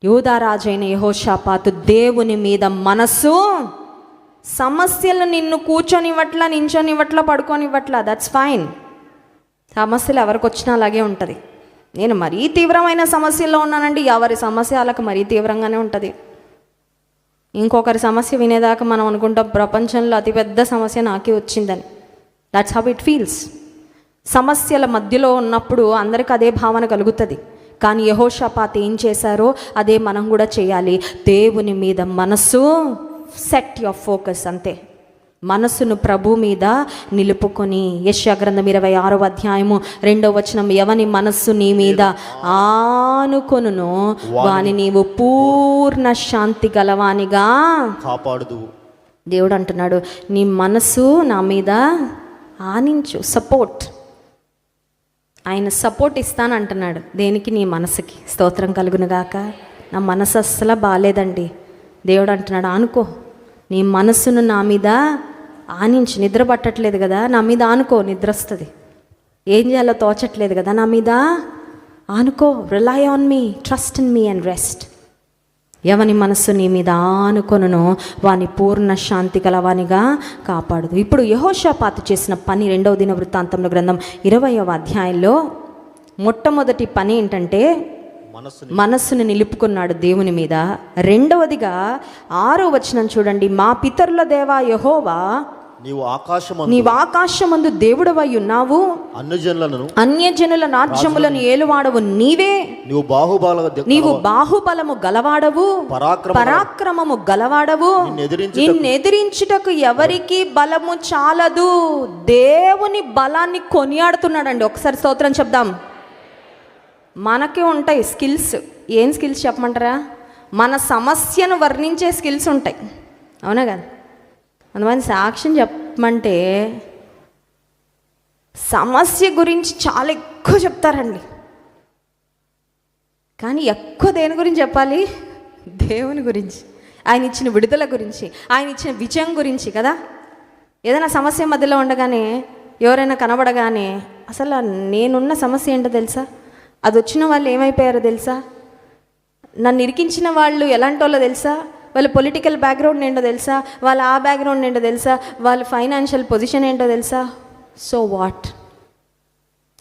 యూదారాజైన యెహోషాపాతు దేవుని మీద మనస్సు, సమస్యలు నిన్ను కూర్చొనివ్వట్లా, నించొనివ్వట్లా, పడుకోనివ్వట్లా. That's fine. సమస్యలు ఎవరికి వచ్చినా అలాగే ఉంటుంది. నేను మరీ తీవ్రమైన సమస్యల్లో ఉన్నానండి. ఎవరి సమస్య వాళ్ళకి మరీ తీవ్రంగానే ఉంటుంది. ఇంకొకరి సమస్య వినేదాకా మనం అనుకుంటాం ప్రపంచంలో అతిపెద్ద సమస్య నాకే వచ్చిందని. That's how it feels. సమస్యల మధ్యలో ఉన్నప్పుడు అందరికి అదే భావన కలుగుతుంది. కానీ యెహోషాపాతు ఏం చేశారో అదే మనం కూడా చేయాలి. దేవుని మీద మనస్సు సెట్ యువర్ ఫోకస్, అంతే. మనసును ప్రభు మీద నిలుపుకొని. యెషయా గ్రంథం 26వ అధ్యాయము 2వ వచనం, ఎవని మనస్సు నీ మీద ఆనుకొనునో వాని నీవు పూర్ణ శాంతి గలవానిగా కాపాడుదు. దేవుడు అంటున్నాడు, నీ మనసు నా మీద ఆనించు. సపోర్ట్, ఆయన సపోర్ట్ ఇస్తానంటున్నాడు. దేనికి? నీ మనసుకి. స్తోత్రం కలుగునుగాక. నా మనసు అస్సలు బాగాలేదండి, దేవుడు అంటున్నాడు ఆనుకో. నీ మనసును నా మీద ఆనించు. నిద్ర పట్టట్లేదు కదా, నా మీద ఆనుకో, నిద్ర వస్తుంది. ఏం చేయాలో తోచట్లేదు కదా, నా మీద ఆనుకో. Rely on me, trust in me and rest. ఎవని మనస్సు నీ మీద ఆనుకొనునో వాని పూర్ణ శాంతి గలవానిగా కాపాడదు. ఇప్పుడు యెహోషాపాతు చేసిన పని 2వ దినవృత్తాంతముల గ్రంథం 20వ అధ్యాయంలో మొట్టమొదటి పని ఏంటంటే మనస్సును నిలుపుకున్నాడు దేవుని మీద. రెండవదిగా 6వ వచనం చూడండి, మా పితరుల దేవా యెహోవా, నీవు ఆకాశమందు దేవుడవై ఉన్నావు, అన్యజనుల రాజ్యములను ఏలువాడవు నీవే, నీవు బాహుబలము గలవాడవు, పరాక్రమము గలవాడవు, నిన్నెదిరించుటకు ఎవరికి బలము చాలదు. దేవుని బలాన్ని కొనియాడుతున్నాడండి. ఒకసారి స్తోత్రం చెప్దాం. మనకే ఉంటాయి స్కిల్స్. ఏం స్కిల్స్ చెప్పమంటారా? మన సమస్యను వర్ణించే స్కిల్స్ ఉంటాయి, అవునా కదా? కొంతమంది సాక్ష్యం చెప్పమంటే సమస్య గురించి చాలా ఎక్కువ చెప్తారండి, కానీ ఎక్కువ దేని గురించి చెప్పాలి? దేవుని గురించి, ఆయన ఇచ్చిన విడుదల గురించి, ఆయన ఇచ్చిన విజయం గురించి కదా. ఏదైనా సమస్య మధ్యలో ఉండగానే, ఎవరైనా కనబడగానే, అసలు నేనున్న సమస్య ఏంటో తెలుసా, అది వచ్చిన వాళ్ళు ఏమైపోయారో తెలుసా, నన్ను ఇరికించిన వాళ్ళు ఎలాంటి వాళ్ళో తెలుసా, వాళ్ళ పొలిటికల్ బ్యాక్గ్రౌండ్ ఏంటో తెలుసా, వాళ్ళ ఆ బ్యాక్గ్రౌండ్ ఏంటో తెలుసా, వాళ్ళ ఫైనాన్షియల్ పొజిషన్ ఏంటో తెలుసా. So what?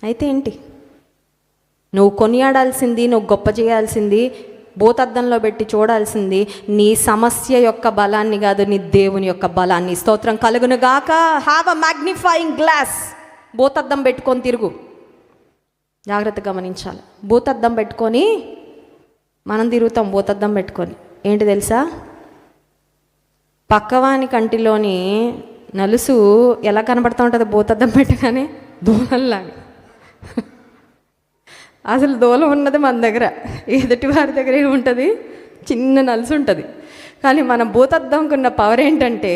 అయితే ఏంటి? నువ్వు కొనియాడాల్సింది, నువ్వు గొప్ప చేయాల్సింది, భూతద్దంలో పెట్టి చూడాల్సింది నీ సమస్య యొక్క బలాన్ని కాదు, నీ దేవుని యొక్క బలాన్ని. స్తోత్రం కలుగును గాక. Have a magnifying glass. భూతద్దం పెట్టుకొని తిరుగు. జాగ్రత్తగా గమనించాలి. భూతద్దం పెట్టుకొని మనం తిరుగుతాం. భూతద్దం పెట్టుకొని ఏంటి తెలుసా, పక్కవాని కంటిలోని నలుసు ఎలా కనబడుతూ ఉంటుంది భూతద్దం పెట్టగానే? దూలంలాగా. అసలు దూలం ఉన్నది మన దగ్గర, ఎదుటి వారి దగ్గర ఏముంటుంది? చిన్న నలుసు ఉంటుంది. కానీ మన భూతద్దంకు ఉన్న పవర్ ఏంటంటే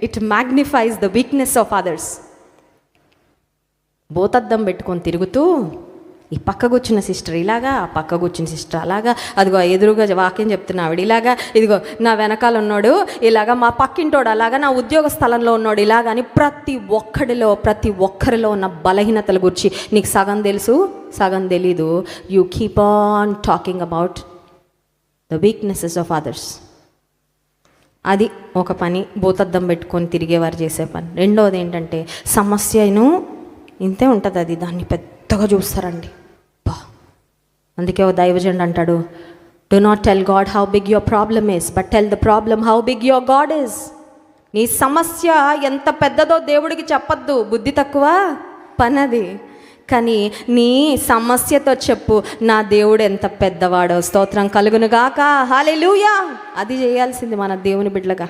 it magnifies the weakness of others. భూతద్దం పెట్టుకొని తిరుగుతూ ఈ పక్క కూర్చున్న సిస్టర్ ఇలాగా, ఆ పక్క కూర్చున్న సిస్టర్ అలాగా, అదిగో ఎదురుగా వాక్యం చెప్తున్నా ఆవిడ ఇలాగా, ఇదిగో నా వెనకాల ఉన్నాడు ఇలాగా, మా పక్కింటోడు అలాగా, నా ఉద్యోగ స్థలంలో ఉన్నాడు ఇలాగా అని ప్రతి ఒక్కరిలో ఉన్న బలహీనతల గురించి నీకు సగం తెలుసు, సగం తెలీదు. You keep on talking about the weaknesses of others. అది ఒక పని, భూతద్దం పెట్టుకొని తిరిగేవారు చేసే పని. రెండవది ఏంటంటే సమస్యను ఇంతే ఉంటుంది, అది దాన్ని పెద్దగా చూస్తారండి. అందుకే ఓ దైవజనుడు అంటాడు, do not tell God how big your problem is, but tell the problem how big your God is. నీ సమస్య ఎంత పెద్దదో దేవుడికి చెప్పొద్దు, బుద్ధి తక్కువ పనది. కానీ నీ సమస్యతో చెప్పు, నా దేవుడు ఎంత పెద్దవాడో. స్తోత్రం కలుగును గాక. హల్లెలూయా. అది చేయాల్సింది మన దేవుని బిడ్డలుగా.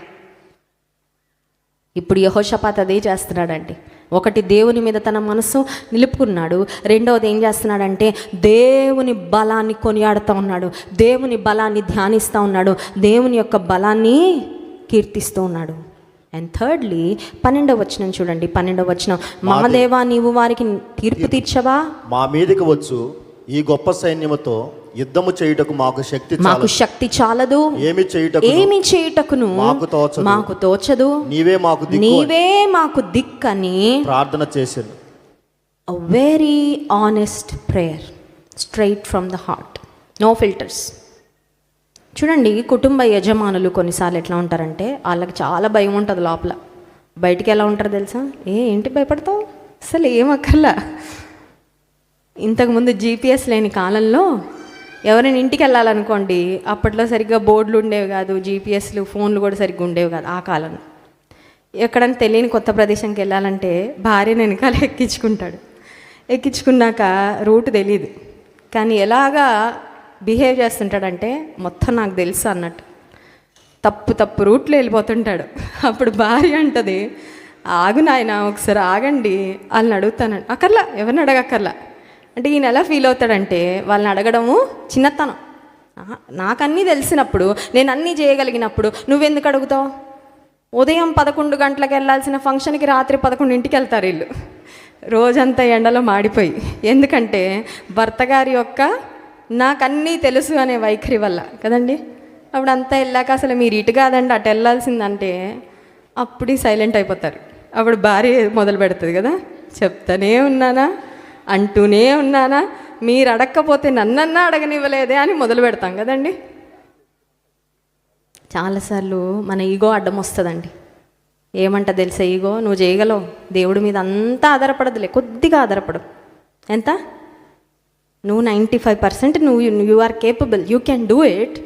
ఇప్పుడు యెహోషాపాతు అదే చేస్తున్నాడండి. ఒకటి, దేవుని మీద తన మనసు నిలుపుకున్నాడు. రెండవది ఏం చేస్తున్నాడంటే దేవుని బలాన్ని కొనియాడుతూ ఉన్నాడు, దేవుని బలాన్ని ధ్యానిస్తూ ఉన్నాడు, దేవుని యొక్క బలాన్ని కీర్తిస్తూ ఉన్నాడు. అండ్ థర్డ్లీ 12వ వచనం చూడండి. 12వ వచనం, మా దేవా నీవు వారికి తీర్పు తీర్చవా, మా మీదకి వచ్చు ఈ గొప్ప సైన్యముతో యుద్ధము చేయుటకు మాకు శక్తి చాలదు, ఏమి చేయుటకును మాకు తోచదు, నీవే మాకు దిక్కని ప్రార్థన చేశాను. A very honest prayer, straight from the heart, no filters. చూడండి, కుటుంబ యజమానులు కొన్నిసార్లు ఎట్లా ఉంటారంటే వాళ్ళకి చాలా భయం ఉంటుంది లోపల. బయటికి ఎలా ఉంటారు తెలుసా? ఏంటి భయపడతావు, అసలు ఏమక్కర్లా. ఇంతకుముందు జీపీఎస్ లేని కాలంలో ఎవరైనా ఇంటికి వెళ్ళాలనుకోండి, అప్పట్లో సరిగ్గా బోర్డులు ఉండేవి కాదు, జీపీఎస్లు ఫోన్లు కూడా సరిగ్గా ఉండేవి కాదు ఆ కాలంలో. ఎక్కడైనా తెలియని కొత్త ప్రదేశానికి వెళ్ళాలంటే భార్యను వెనకాల ఎక్కించుకున్నాక రూట్ తెలియదు, కానీ ఎలాగా బిహేవ్ చేస్తుంటాడంటే మొత్తం నాకు తెలుసు అన్నట్టు. తప్పు రూట్లో వెళ్ళిపోతుంటాడు. అప్పుడు భార్య అంటది, ఆగు నాయన ఒకసారి ఆగండి, వాళ్ళని అడుగుతానండి. అక్కర్లా, ఎవరిని అడగక్కర్లా అంటే ఈయన ఎలా ఫీల్ అవుతాడంటే వాళ్ళని అడగడము చిన్నతనం. నాకన్నీ తెలిసినప్పుడు, నేను అన్నీ చేయగలిగినప్పుడు నువ్వెందుకు అడుగుతావు? ఉదయం 11 గంటలకు వెళ్ళాల్సిన ఫంక్షన్కి రాత్రి 11ంటికి వెళ్తారు వీళ్ళు, రోజంతా ఎండలో మాడిపోయి. ఎందుకంటే భర్త గారి యొక్క నాకన్నీ తెలుసు అనే వైఖరి వల్ల కదండి. అప్పుడు అంతా వెళ్ళాక అసలు మీరు ఇటు కాదండి అటు వెళ్ళాల్సిందంటే అప్పుడు సైలెంట్ అయిపోతారు. అప్పుడు భార్య మొదలు పెడుతుంది కదా, చెప్తానే ఉన్నానా, అంటూనే ఉన్నానా, మీరు అడగకపోతే నన్నన్నా అడగనివ్వలేదే అని మొదలు పెడతాం కదండి. చాలాసార్లు మన ఈగో అడ్డం వస్తుందండి. ఏమంట తెలుసా ఈగో? నువ్వు చేయగలవు, దేవుడి మీద అంతా ఆధారపడదులే, కొద్దిగా ఆధారపడు. ఎంత? నువ్వు 95% you are capable, you can do it.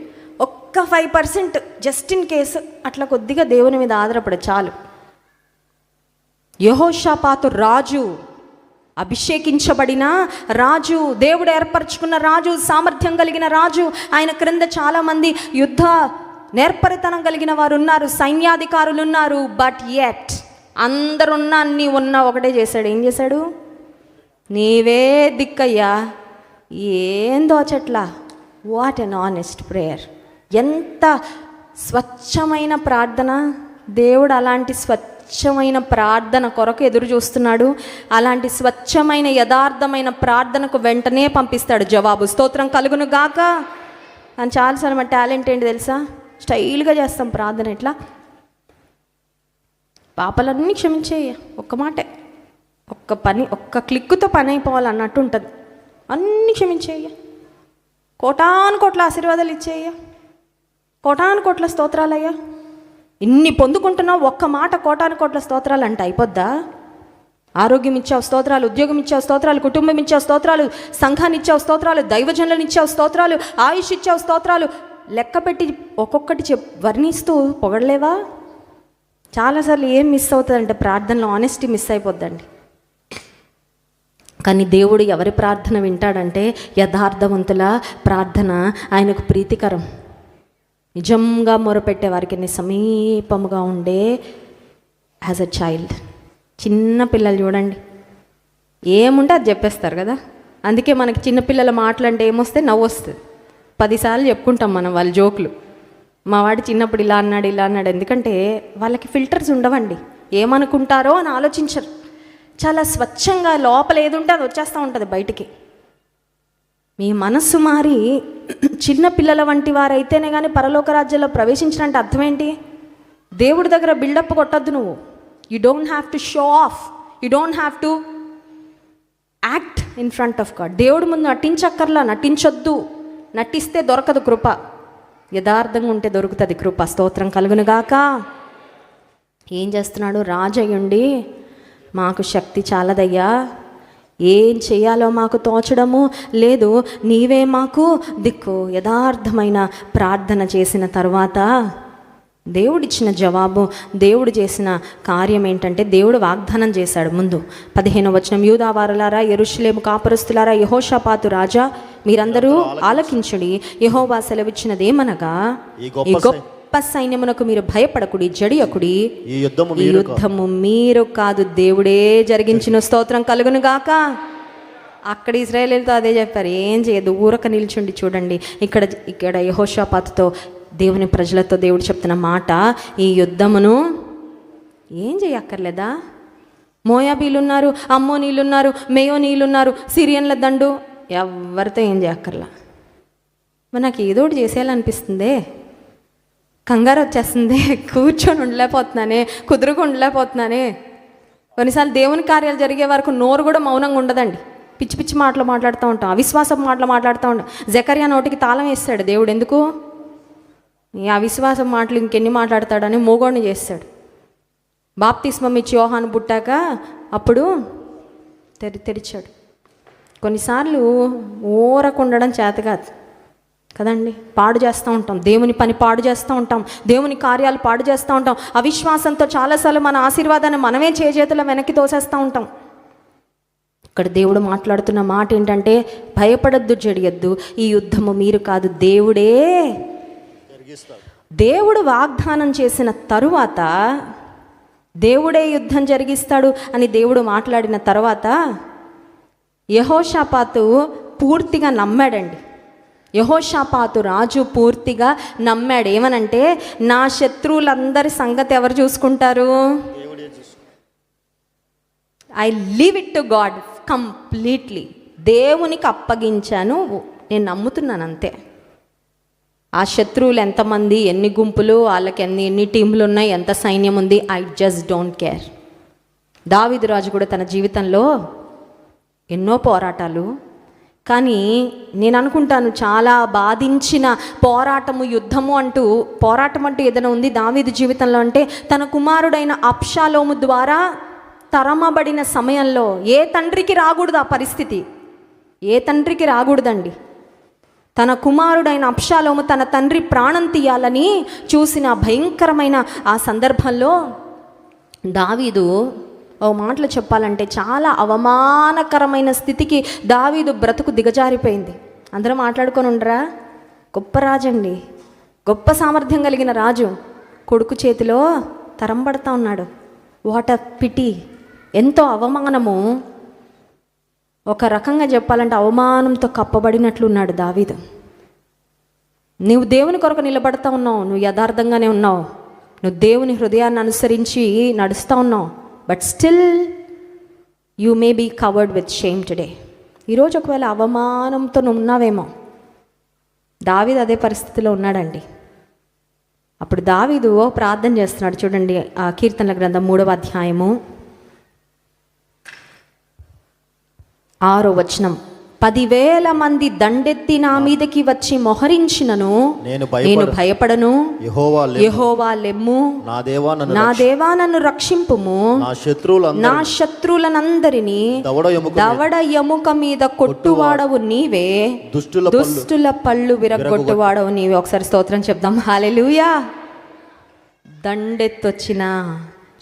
ఒక్క 5% జస్ట్ ఇన్ కేసు అట్లా కొద్దిగా దేవుని మీద ఆధారపడు చాలు. యెహోషాపాతు రాజు, అభిషేకించబడిన రాజు, దేవుడు ఏర్పరచుకున్న రాజు, సామర్థ్యం కలిగిన రాజు. ఆయన క్రింద చాలామంది యుద్ధ నేర్పరితనం కలిగిన వారు ఉన్నారు, సైన్యాధికారులు ఉన్నారు. బట్ యెట్ అందరున్నా అన్నీ ఉన్నా ఒకటే చేశాడు. ఏం చేశాడు? నీవే దిక్కయ్యా, ఏం దోచట్లా. What an honest prayer! ఎంత స్వచ్ఛమైన ప్రార్థన! దేవుడు అలాంటి స్వచ్ఛమైన ప్రార్థన కొరకు ఎదురు చూస్తున్నాడు. అలాంటి స్వచ్ఛమైన యథార్థమైన ప్రార్థనకు వెంటనే పంపిస్తాడు జవాబు. స్తోత్రం కలుగును గాక. అని చాలాసార్లు మన టాలెంట్ ఏంటి తెలుసా? స్టైల్గా చేస్తాం ప్రార్థన. ఎట్లా? పాపాలన్నీ క్షమించేయ, ఒక్క మాటే, ఒక్క పని, ఒక్క క్లిక్కుతో పని అయిపోవాలన్నట్టు ఉంటుంది. అన్నీ క్షమించేయ, కోటాను కోట్ల ఆశీర్వాదాలు ఇచ్చేయ, కోటాను కోట్ల స్తోత్రాలయ్యా, ఇన్ని పొందుకుంటున్నావు, ఒక్క మాట కోటాను కోట్ల స్తోత్రాలు అంటే అయిపోద్దా? ఆరోగ్యం ఇచ్చావు స్తోత్రాలు, ఉద్యోగం ఇచ్చావు స్తోత్రాలు, కుటుంబం ఇచ్చావు స్తోత్రాలు, సంఘాన్ని ఇచ్చావు స్తోత్రాలు, దైవజనులను ఇచ్చావు స్తోత్రాలు, ఆయుష్ ఇచ్చావు స్తోత్రాలు. లెక్క పెట్టి ఒక్కొక్కటి వర్ణిస్తూ పొగడలేవా? చాలాసార్లు ఏం మిస్ అవుతుందంటే ప్రార్థనలో ఆనెస్టీ మిస్ అయిపోద్దండి. కానీ దేవుడు ఎవరి ప్రార్థన వింటాడంటే యథార్థవంతుల ప్రార్థన ఆయనకు ప్రీతికరం. నిజంగా మొరపెట్టే వారికి సమీపముగా ఉండే యాజ్ అ చైల్డ్. చిన్న పిల్లలు చూడండి, ఏముంటే అది చెప్పేస్తారు కదా. అందుకే మనకి చిన్నపిల్లల మాటలంటే ఏమొస్తే నవ్వు వస్తుంది. 10 సార్లు చెప్పుకుంటాం మనం వాళ్ళ జోకులు. మా వాడు చిన్నప్పుడు ఇలా అన్నాడు ఇలా అన్నాడు. ఎందుకంటే వాళ్ళకి ఫిల్టర్స్ ఉండవండి, ఏమనుకుంటారో అని ఆలోచించరు. చాలా స్వచ్ఛంగా లోపల ఏది ఉంటే అది వచ్చేస్తూ ఉంటుంది బయటికి. మీ మనస్సు మారి చిన్న పిల్లల వంటి వారైతేనే కానీ పరలోక రాజ్యంలో ప్రవేశించినంటే అర్థం ఏంటి? దేవుడి దగ్గర బిల్డప్ కొట్టద్దు నువ్వు. You don't have to show off, you don't have to act in front of God. దేవుడి ముందు నటించక్కర్లా, నటించొద్దు. నటిస్తే దొరకదు కృప, యథార్థంగా ఉంటే దొరుకుతుంది కృప. స్తోత్రం కలుగునుగాక. ఏం చేస్తున్నాడు? రాజయ్యుండి మాకు శక్తి చాలదయ్యా, ఏం చేయాలో మాకు తోచడము లేదు, నీవే మాకు దిక్కు. యథార్థమైన ప్రార్థన చేసిన తర్వాత దేవుడిచ్చిన జవాబు, దేవుడు చేసిన కార్యం ఏంటంటే దేవుడు వాగ్దానం చేశాడు. ముందు 15వ వచనం, యూదావారులారా, యెరూషలేము కాపురస్తులారా, యెహోషాపాతు రాజా, మీరందరూ ఆలకించుడి. యెహోవా సెలవిచ్చినదేమనగా, ఈ గొప్ప సైన్యమునకు మీరు భయపడకుడి, జడియకుడి. ఈ యుద్ధము మీరు కాదు, దేవుడే జరిగించిన. స్తోత్రం కలుగును గాక. అక్కడ ఇశ్రాయేలీయులతో అదే చెప్పారు, ఏం చేయదు, ఊరక నిల్చుండి. చూడండి ఇక్కడ యెహోషాపాతుతో, దేవుని ప్రజలతో దేవుడు చెప్తున్న మాట, ఈ యుద్ధమును ఏం చేయక్కర్లేదా? మోయాబీలున్నారు, అమ్మోనీలున్నారు, మేయోనీలున్నారు, సిరియన్ల దండు, ఎవరితో ఏం చేయక్కర్లా. మరి నాకు ఏదో ఒకటి చేసేయాలనిపిస్తుందే, కంగారు వచ్చేస్తుంది, కూర్చొని ఉండలేకపోతున్నానే, కుదురుగా ఉండలేకపోతున్నానే. కొన్నిసార్లు దేవుని కార్యాలు జరిగే వరకు నోరు కూడా మౌనంగా ఉండదండి. పిచ్చి పిచ్చి మాటలు మాట్లాడుతూ ఉంటాం, అవిశ్వాసం మాటలు మాట్లాడుతూ ఉంటాం. జకర్యా నోటికి తాళం వేస్తాడు దేవుడు. ఎందుకు? ఈ అవిశ్వాసం మాటలు ఇంకెన్ని మాట్లాడతాడని మోగోడిని చేస్తాడు. బాప్తిస్మం ఇచ్చి యోహాను పుట్టాక అప్పుడు తెరిచాడు. కొన్నిసార్లు ఊరకుండడం చేత కాదు కదండి, పాడు చేస్తూ ఉంటాం, దేవుని పని పాడు చేస్తూ ఉంటాం, దేవుని కార్యాలు పాడు చేస్తూ ఉంటాం. అవిశ్వాసంతో చాలాసార్లు మన ఆశీర్వాదాన్ని మనమే చేతుల వెనక్కి తోసేస్తూ ఉంటాం. ఇక్కడ దేవుడు మాట్లాడుతున్న మాట ఏంటంటే, భయపడద్దు, జడియద్దు, ఈ యుద్ధము మీరు కాదు, దేవుడే. దేవుడు వాగ్దానం చేసిన తరువాత, దేవుడే యుద్ధం జరిగిస్తాడు అని దేవుడు మాట్లాడిన తర్వాత యెహోషాపాతు పూర్తిగా నమ్మాడండి. యెహోషాపాతు రాజు పూర్తిగా నమ్మాడు. ఏమనంటే, నా శత్రువులందరి సంగతి ఎవరు చూసుకుంటారు? I leave it to God completely. దేవునికి అప్పగించాను, నేను నమ్ముతున్నాను అంతే. ఆ శత్రువులు ఎంతమంది, ఎన్ని గుంపులు, వాళ్ళకి ఎన్ని టీంలు ఉన్నాయి, ఎంత సైన్యం ఉంది, ఐ జస్ట్ డోంట్ కేర్. దావీదు రాజు కూడా తన జీవితంలో ఎన్నో పోరాటాలు, కానీ నేను అనుకుంటాను చాలా బాధించిన పోరాటము, యుద్ధము అంటూ పోరాటం అంటూ ఏదైనా ఉంది దావీదు జీవితంలో అంటే, తన కుమారుడైన అబ్షాలోము ద్వారా తరమబడిన సమయంలో ఏ తండ్రికి రాకూడదు ఆ పరిస్థితి, ఏ తండ్రికి రాకూడదండి. తన కుమారుడైన అబ్షాలోము తన తండ్రి ప్రాణం తీయాలని చూసిన భయంకరమైన ఆ సందర్భంలో దావీదు, ఓ మాటలు చెప్పాలంటే చాలా అవమానకరమైన స్థితికి దావీదు బ్రతుకు దిగజారిపోయింది. అందరూ మాట్లాడుకొని ఉండరా? గొప్ప రాజు అండి, గొప్ప సామర్థ్యం కలిగిన రాజు, కొడుకు చేతిలో తరంబడతా ఉన్నాడు. What a pity! ఎంతో అవమానము. ఒక రకంగా చెప్పాలంటే అవమానంతో కప్పబడినట్లున్నాడు దావీదు. నువ్వు దేవుని కొరకు నిలబడతా ఉన్నావు, నువ్వు యథార్థంగానే ఉన్నావు, నువ్వు దేవుని హృదయాన్ని అనుసరించి నడుస్తూ ఉన్నావు, but still you may be covered with shame today. ఈరోజు ఒకవేళ అవమానంతో నువ్వు ఉన్నావేమో. దావీదు అదే పరిస్థితిలో ఉన్నాడండి. అప్పుడు దావీదు ప్రార్థన చేస్తున్నాడు. చూడండి, ఆ కీర్తనల గ్రంథం 3వ అధ్యాయము 6వ వచనం. 10,000 మంది దండెత్తి నా మీదకి వచ్చి మొహరించినను నేను భయపడను. యెహోవా లెమ్ము, నా దేవా నన్ను రక్షింపుము. నా శత్రువులనందరినీ దవడ ఎముక మీద కొట్టువాడవు నీవే, దుష్టుల పళ్ళు విరగొట్టువాడవు నీవే. ఒకసారి స్తోత్రం చెప్దాం. హల్లెలూయా. దండెత్తొచ్చిన,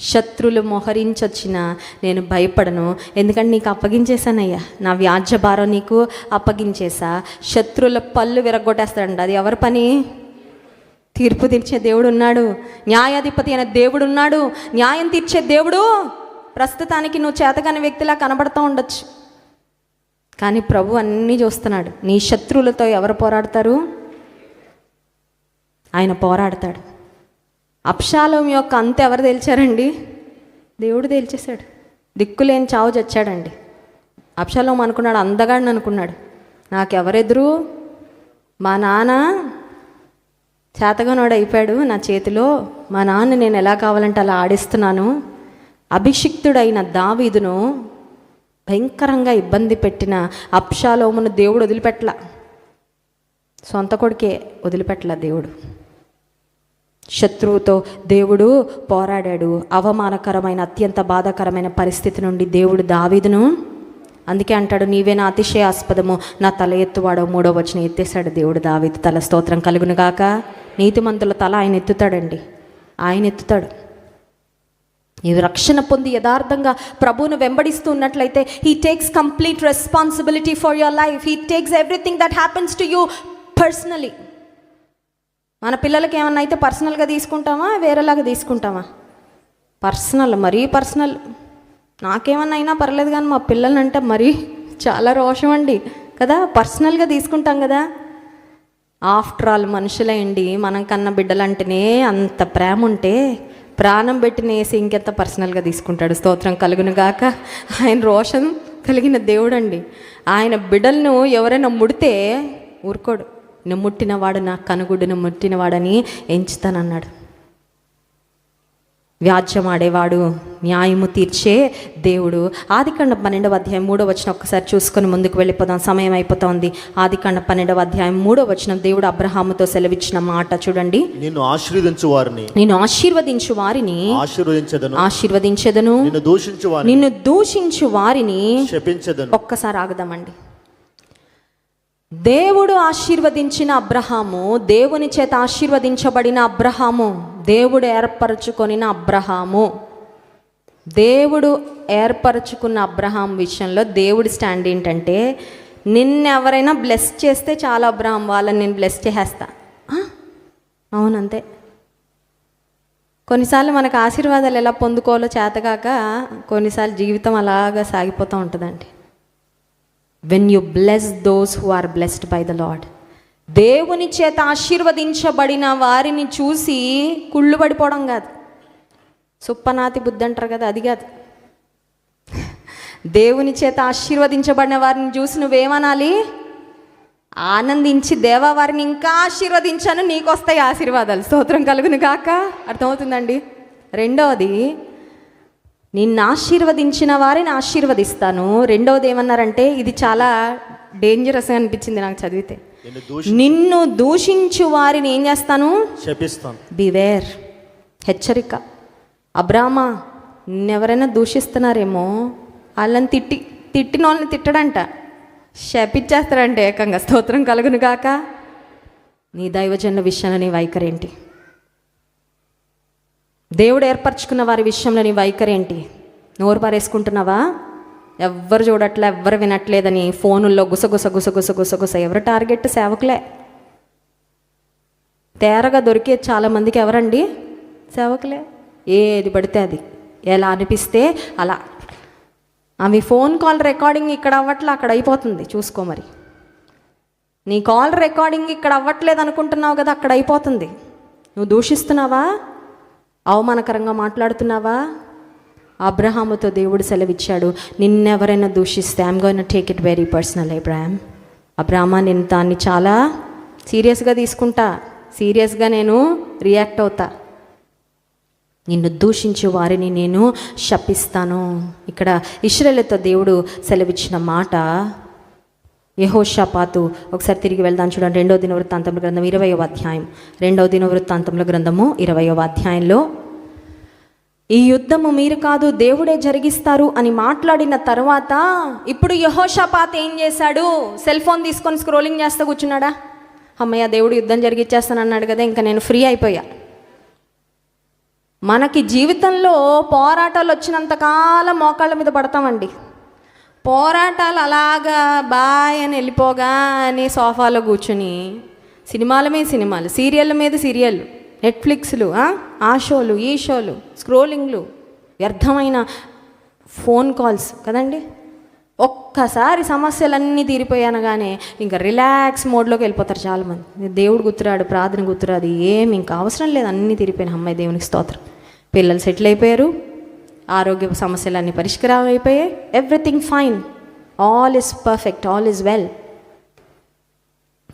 శత్రులు మొహరించొచ్చిన నేను భయపడను, ఎందుకంటే నీకు అప్పగించేశానయ్యా, నా వ్యాజ్య భారం నీకు అప్పగించేసా. శత్రుల పళ్ళు విరగొట్టేస్తాడంట. అది ఎవరి పని? తీర్పు తీర్చే దేవుడు ఉన్నాడు, న్యాయాధిపతి అయిన దేవుడు ఉన్నాడు, న్యాయం తీర్చే దేవుడు. ప్రస్తుతానికి నువ్వు చేతగాని వ్యక్తిలా కనబడుతూ ఉండొచ్చు, కానీ ప్రభు అన్నీ చూస్తున్నాడు. నీ శత్రువులతో ఎవరు పోరాడతారు? ఆయన పోరాడతాడు. అబ్షాలోము యొక్క అంత ఎవరు తేల్చారండి? దేవుడు తేల్చేశాడు. దిక్కులేని చావు చచ్చాడండి. అబ్షాలోము అనుకున్నాడు, అందగాడిని అనుకున్నాడు, నాకెవరెదురు, మా నాన్న చేతగానోడు అయిపోయాడు నా చేతిలో, మా నాన్న నేను ఎలా కావాలంటే అలా ఆడిస్తున్నాను. అభిషిక్తుడైన దావీదును భయంకరంగా ఇబ్బంది పెట్టిన అబ్షాలోమును దేవుడు వదిలిపెట్టలా. సొంత కొడుకే వదిలిపెట్టలా దేవుడు. శత్రువుతో దేవుడు పోరాడాడు. అవమానకరమైన, అత్యంత బాధాకరమైన పరిస్థితి నుండి దేవుడు దావీదును, అందుకే అంటాడు, నీవే నా అతిశయాస్పదము, నా తల ఎత్తువాడో. 3వ వచనం ఎత్తేసాడు దేవుడు దావీదు తల. స్తోత్రం కలుగును గాక. నీతిమంతుల తల ఆయన ఎత్తుతాడండి, ఆయన ఎత్తుతాడు. నీవు రక్షణ పొంది యథార్థంగా ప్రభువును వెంబడిస్తూ ఉన్నట్లయితే, he takes complete responsibility for your life. He takes everything that happens to you personally. మన పిల్లలకి ఏమన్నా అయితే పర్సనల్గా తీసుకుంటామా, వేరేలాగా తీసుకుంటామా? పర్సనల్, మరీ పర్సనల్. నాకేమన్నా అయినా పర్లేదు, కానీ మా పిల్లలంటే మరీ చాలా రోషం అండి కదా, పర్సనల్గా తీసుకుంటాం కదా. ఆఫ్టర్ ఆల్ మనుషులేండి, మనం కన్న బిడ్డలంటేనే అంత ప్రేమ ఉంటే ప్రాణం పెట్టినేసి ఇంకెంత పర్సనల్గా తీసుకుంటాడు. స్తోత్రం కలుగును గాక. ఆయన రోషం కలిగిన దేవుడు అండి. ఆయన బిడ్డలను ఎవరైనా ముడితే ఊరుకోడు. నిన్ను ముట్టినవాడు నా కనుగుడ్డును ముట్టినవాడని ఎంచుతానన్నాడు. వ్యాజ్యం ఆడేవాడు, న్యాయము తీర్చే దేవుడు. ఆదికాండం 12వ అధ్యాయం 3వ వచనం ఒక్కసారి చూసుకొని ముందుకు వెళ్ళిపోదాం, సమయం అయిపోతుంది. ఆదికాండం 12వ అధ్యాయం 3వ వచనం దేవుడు అబ్రహాముతో సెలవిచ్చిన మాట చూడండి. నిన్ను ఆశీర్వదించు వారిని ఆశీర్వదించెదను, నిన్ను దూషించు వారిని శపించెదను. ఒక్కసారి ఆగుదామండి. దేవుడు ఆశీర్వదించిన అబ్రహాము, దేవుని చేత ఆశీర్వదించబడిన అబ్రహాము, దేవుడు ఏర్పరచుకొనిన అబ్రహాము, దేవుడు ఏర్పరచుకున్న అబ్రహాం విషయంలో దేవుడి స్టాండ్ ఏంటంటే, నిన్నెవరైనా బ్లెస్ చేస్తే చాలా అబ్రహాం, వాళ్ళని నేను బ్లెస్ చేసేస్తా. అవునంతే. కొన్నిసార్లు మనకు ఆశీర్వాదాలు ఎలా పొందుకోవాలో చేతగాక కొన్నిసార్లు జీవితం అలాగా సాగిపోతూ ఉంటుందండి. When you bless those who are blessed by the lord, దేవుని చేత ఆశీర్వదించబడిన వారిని చూసి కుళ్ళు పడిపోవడం కాదు, సుప్పనాతి బుద్ధి అంటారు కదా, అది కాదు. దేవుని చేత ఆశీర్వదించబడిన వారిని చూసి నువ్వేమనాలి? ఆనందించి, దేవా వారిని ఇంకా ఆశీర్వదించాను, నీకు వస్తాయి ఆశీర్వాదాలు, స్తోత్రం కలుగును గాక. అర్థమవుతుందండి? రెండవది, నిన్ను ఆశీర్వదించిన వారిని ఆశీర్వదిస్తాను. రెండవది ఏమన్నారంటే, ఇది చాలా డేంజరస్గా అనిపించింది నాకు చదివితే, నిన్ను దూషించు వారిని ఏం చేస్తాను? శపిస్తాను. బివేర్, హెచ్చరిక. అబ్రామా, నిన్నెవరైనా దూషిస్తున్నారేమో, వాళ్ళని తిట్టిన వాళ్ళని తిట్టడంట, శపిచ్చేస్తాడంటే ఏకంగా, స్తోత్రం కలుగును గాక. నీ దైవజనుల విషయంలో నీ వైఖరి ఏంటి? దేవుడు ఏర్పరచుకున్న వారి విషయంలో నీ వైఖరి ఏంటి? నోరు పారేసుకుంటున్నావా? ఎవ్వరు చూడట్లే, ఎవ్వరు వినట్లేదని ఫోనుల్లో గుసగుస. ఎవరు టార్గెట్? సేవకులే. తేరగా దొరికే చాలామందికి ఎవరండి? సేవకులే. ఏది పడితే అది, ఎలా అనిపిస్తే అలా. ఆమె ఫోన్ కాల్ రికార్డింగ్ ఇక్కడ అవ్వట్లే, అక్కడ అయిపోతుంది, చూసుకో మరి. నీ కాల్ రికార్డింగ్ ఇక్కడ అవ్వట్లేదు అనుకుంటున్నావు కదా, అక్కడ అయిపోతుంది. నువ్వు దూషిస్తున్నావా? అవమానకరంగా మాట్లాడుతున్నావా? అబ్రహాముతో దేవుడు సెలవిచ్చాడు, నిన్నెవరైనా దూషిస్తే I'm going to take it very personal. అబ్రహామా, నేను దాన్ని చాలా సీరియస్గా తీసుకుంటా, సీరియస్గా నేను రియాక్ట్ అవుతా. నిన్ను దూషించే వారిని నేను శపిస్తాను. ఇక్కడ ఇశ్రాయేలుతో దేవుడు సెలవిచ్చిన మాట యెహోషాపాతు. ఒకసారి తిరిగి వెళ్దాం, చూడండి. 2వ దినవృత్తాంతముల గ్రంథం 20వ అధ్యాయం. 2వ దినవృత్తాంతముల గ్రంథము 20వ అధ్యాయంలో, ఈ యుద్ధము మీరు కాదు దేవుడే జరిగిస్తారు అని మాట్లాడిన తర్వాత ఇప్పుడు యెహోషాపాతు ఏం చేశాడు? సెల్ ఫోన్ తీసుకొని స్క్రోలింగ్ చేస్తూ కూర్చున్నాడా? అమ్మయ్య, దేవుడు యుద్ధం జరిగిచ్చేస్తాను అన్నాడు కదా, ఇంకా నేను ఫ్రీ అయిపోయా. మనకి జీవితంలో పోరాటాలు వచ్చినంతకాలం మోకాళ్ళ మీద పడతామండి. పోరాటాలు అలాగా బాయ్ అని వెళ్ళిపోగానే సోఫాలో కూర్చుని సినిమాల మీద సినిమాలు, సీరియళ్ళ మీద సీరియళ్ళు, నెట్ఫ్లిక్స్లు, ఆ షోలు, ఈ షోలు, స్క్రోలింగ్లు, వ్యర్థమైన ఫోన్ కాల్స్ కదండి. ఒక్కసారి సమస్యలన్నీ తీరిపోయానగానే ఇంకా రిలాక్స్ మోడ్లోకి వెళ్ళిపోతారు చాలామంది. దేవుడు గుర్తురాడు, ప్రార్థన గుర్తురాదు, ఏమి ఇంకా అవసరం లేదు, అన్నీ తీరిపోయిన అమ్మాయి దేవునికి స్తోత్రం. పిల్లలు సెటిల్ అయిపోయారు, ఆరోగ్య సమస్యలన్నీ పరిష్కారం అయిపోయాయి, everything fine, all is perfect, all is well.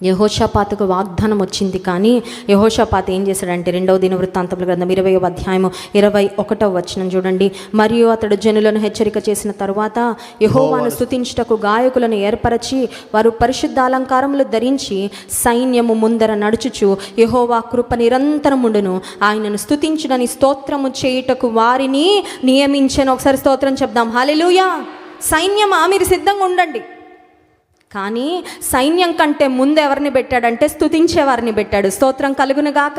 యెహోషాపాతుకు వాగ్దానం వచ్చింది, కానీ యెహోషాపాతు ఏం చేశాడంటే 2వ దినవృత్తాంతముల గ్రంథం 20వ అధ్యాయము 21వ వచనం చూడండి. మరియు అతడు జనులను హెచ్చరిక చేసిన తరువాత యెహోవాను స్తుతించుటకు గాయకులను ఏర్పరచి వారు పరిశుద్ధ అలంకారములు ధరించి సైన్యము ముందర నడుచుచు యెహోవా కృప నిరంతరముండును, ఆయనను స్తుతించుడని స్తోత్రము చేయుటకు వారిని నియమించెను. ఒకసారి స్తోత్రం చెప్దాం. హల్లెలూయా. సైన్యమా, మీరు సిద్ధంగా ఉండండి. కానీ సైన్యం కంటే ముందు ఎవరిని పెట్టాడంటే స్తుతించే వారిని పెట్టాడు. స్తోత్రం కలుగును గాక.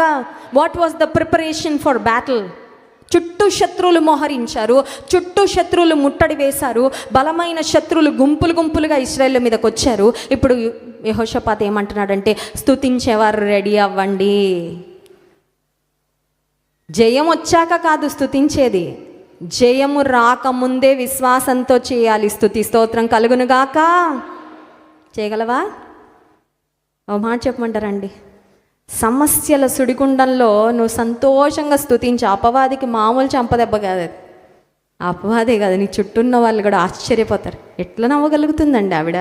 What was the preparation for battle? చుట్టూ శత్రువులు మోహరించారు, చుట్టూ శత్రువులు ముట్టడి వేశారు, బలమైన శత్రువులు గుంపులు గుంపులుగా ఇశ్రాయేలు మీదకి వచ్చారు. ఇప్పుడు యెహోషాపాతు ఏమంటున్నాడంటే, స్తుతించేవారు రెడీ అవ్వండి. జయం వచ్చాక కాదు స్తుతించేది, జయము రాకముందే విశ్వాసంతో చేయాలి స్తుతి. స్తోత్రం కలుగును గాక. చేయగలవా? ఓ మాట చెప్పమంటారండి, సమస్యల సుడిగుండంలో నువ్వు సంతోషంగా స్తుతించు. అపవాదికి మామూలు చంపదెబ్బ కాదు అది, అపవాదే కాదు, నీ చుట్టూ ఉన్న వాళ్ళు కూడా ఆశ్చర్యపోతారు. ఎట్లా నవ్వగలుగుతుందండి ఆవిడ,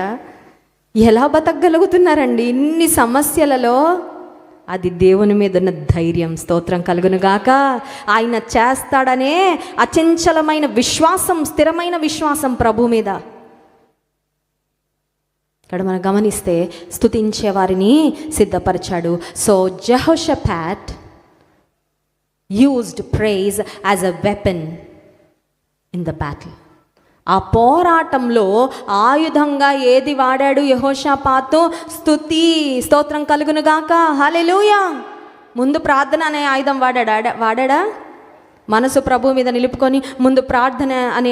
ఎలా బతకగలుగుతున్నారండి ఇన్ని సమస్యలలో? అది దేవుని మీద ఉన్న ధైర్యం. స్తోత్రం కలుగును గాక. ఆయన చేస్తాడనే అచంచలమైన విశ్వాసం, స్థిరమైన విశ్వాసం ప్రభు మీద. ఇక్కడ మనం గమనిస్తే స్తుతించే వారిని సిద్ధపరిచాడు. So Jehoshaphat used praise as a weapon in the battle. ఆ పోరాటంలో ఆయుధంగా ఏది వాడాడు యెహోషాపాతు? స్తుతి. స్తోత్రం కలుగును గాక. హల్లెలూయా. ముందు ప్రార్థన అనే ఆయుధం వాడాడా? మనసు ప్రభు మీద నిలుపుకొని ముందు ప్రార్థన అనే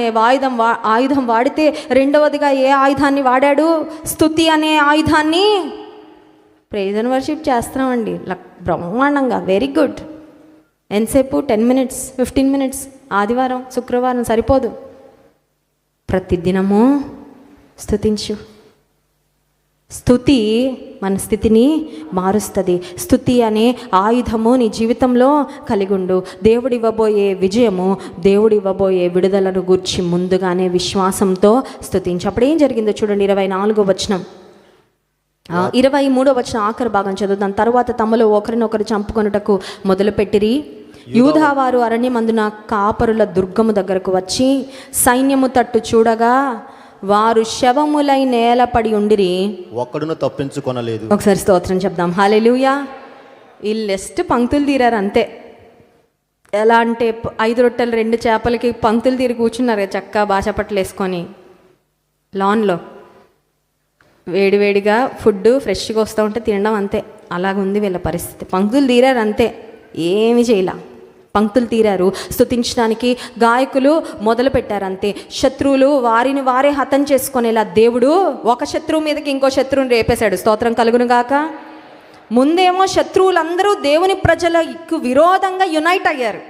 ఆయుధం వాడితే, రెండవదిగా ఏ ఆయుధాన్ని వాడాడు? స్తుతి అనే ఆయుధాన్ని. ప్రైజ్ అండ్ వర్షిప్ చేస్తున్నామండి బ్రహ్మాండంగా, వెరీ గుడ్. ఎంతసేపు? 10 minutes, 15 minutes, ఆదివారం శుక్రవారం సరిపోదు. ప్రతిదినము స్తుతించు. స్తుతి మన స్థితిని మారుస్తుంది. స్తుతి అనే ఆయుధము నీ జీవితంలో కలిగి ఉండు. దేవుడు ఇవ్వబోయే విజయము, దేవుడు ఇవ్వబోయే విడుదలను గూర్చి ముందుగానే విశ్వాసంతో స్తుతించు. అప్పుడు ఏం జరిగిందో చూడండి. 24వ వచనం, 23వ వచనం ఆఖరి భాగం చదువుతాం. తరువాత తమలో ఒకరినొకరు చంపుకొనుటకు మొదలుపెట్టిరి. యూదావారు అరణ్యమందున కాపరుల దుర్గము దగ్గరకు వచ్చి సైన్యము తట్టు చూడగా వారు శవములై నేలపడి ఉండిరి, ఒక్కడును తప్పించుకొనలేదు. ఒకసారి స్తోత్రం చెప్దాం. హల్లెలూయా. వీళ్ళు జస్ట్ పంక్తులు తీరారు అంతే. ఎలా అంటే 5 రొట్టెలు 2 చేపలకి పంక్తులు తీరి కూర్చున్నారు చక్కగా బాసపట్లు వేసుకొని లాన్లో. వేడివేడిగా ఫుడ్ ఫ్రెష్గా వస్తూ ఉంటే తినడం అంతే. అలాగుంది వీళ్ళ పరిస్థితి. పంక్తులు తీరారు అంతే, ఏమి చేయలా. పంక్తులు తీరారు. స్తుతించడానికి గాయకులు మొదలు పెట్టారు అంతే. శత్రువులు వారిని వారే హతం చేసుకునేలా దేవుడు ఒక శత్రువు మీదకి ఇంకో శత్రువుని రేపేశాడు. స్తోత్రం కలుగును గాక. ముందేమో శత్రువులందరూ దేవుని ప్రజలకు విరోధంగా యునైట్ అయ్యారు.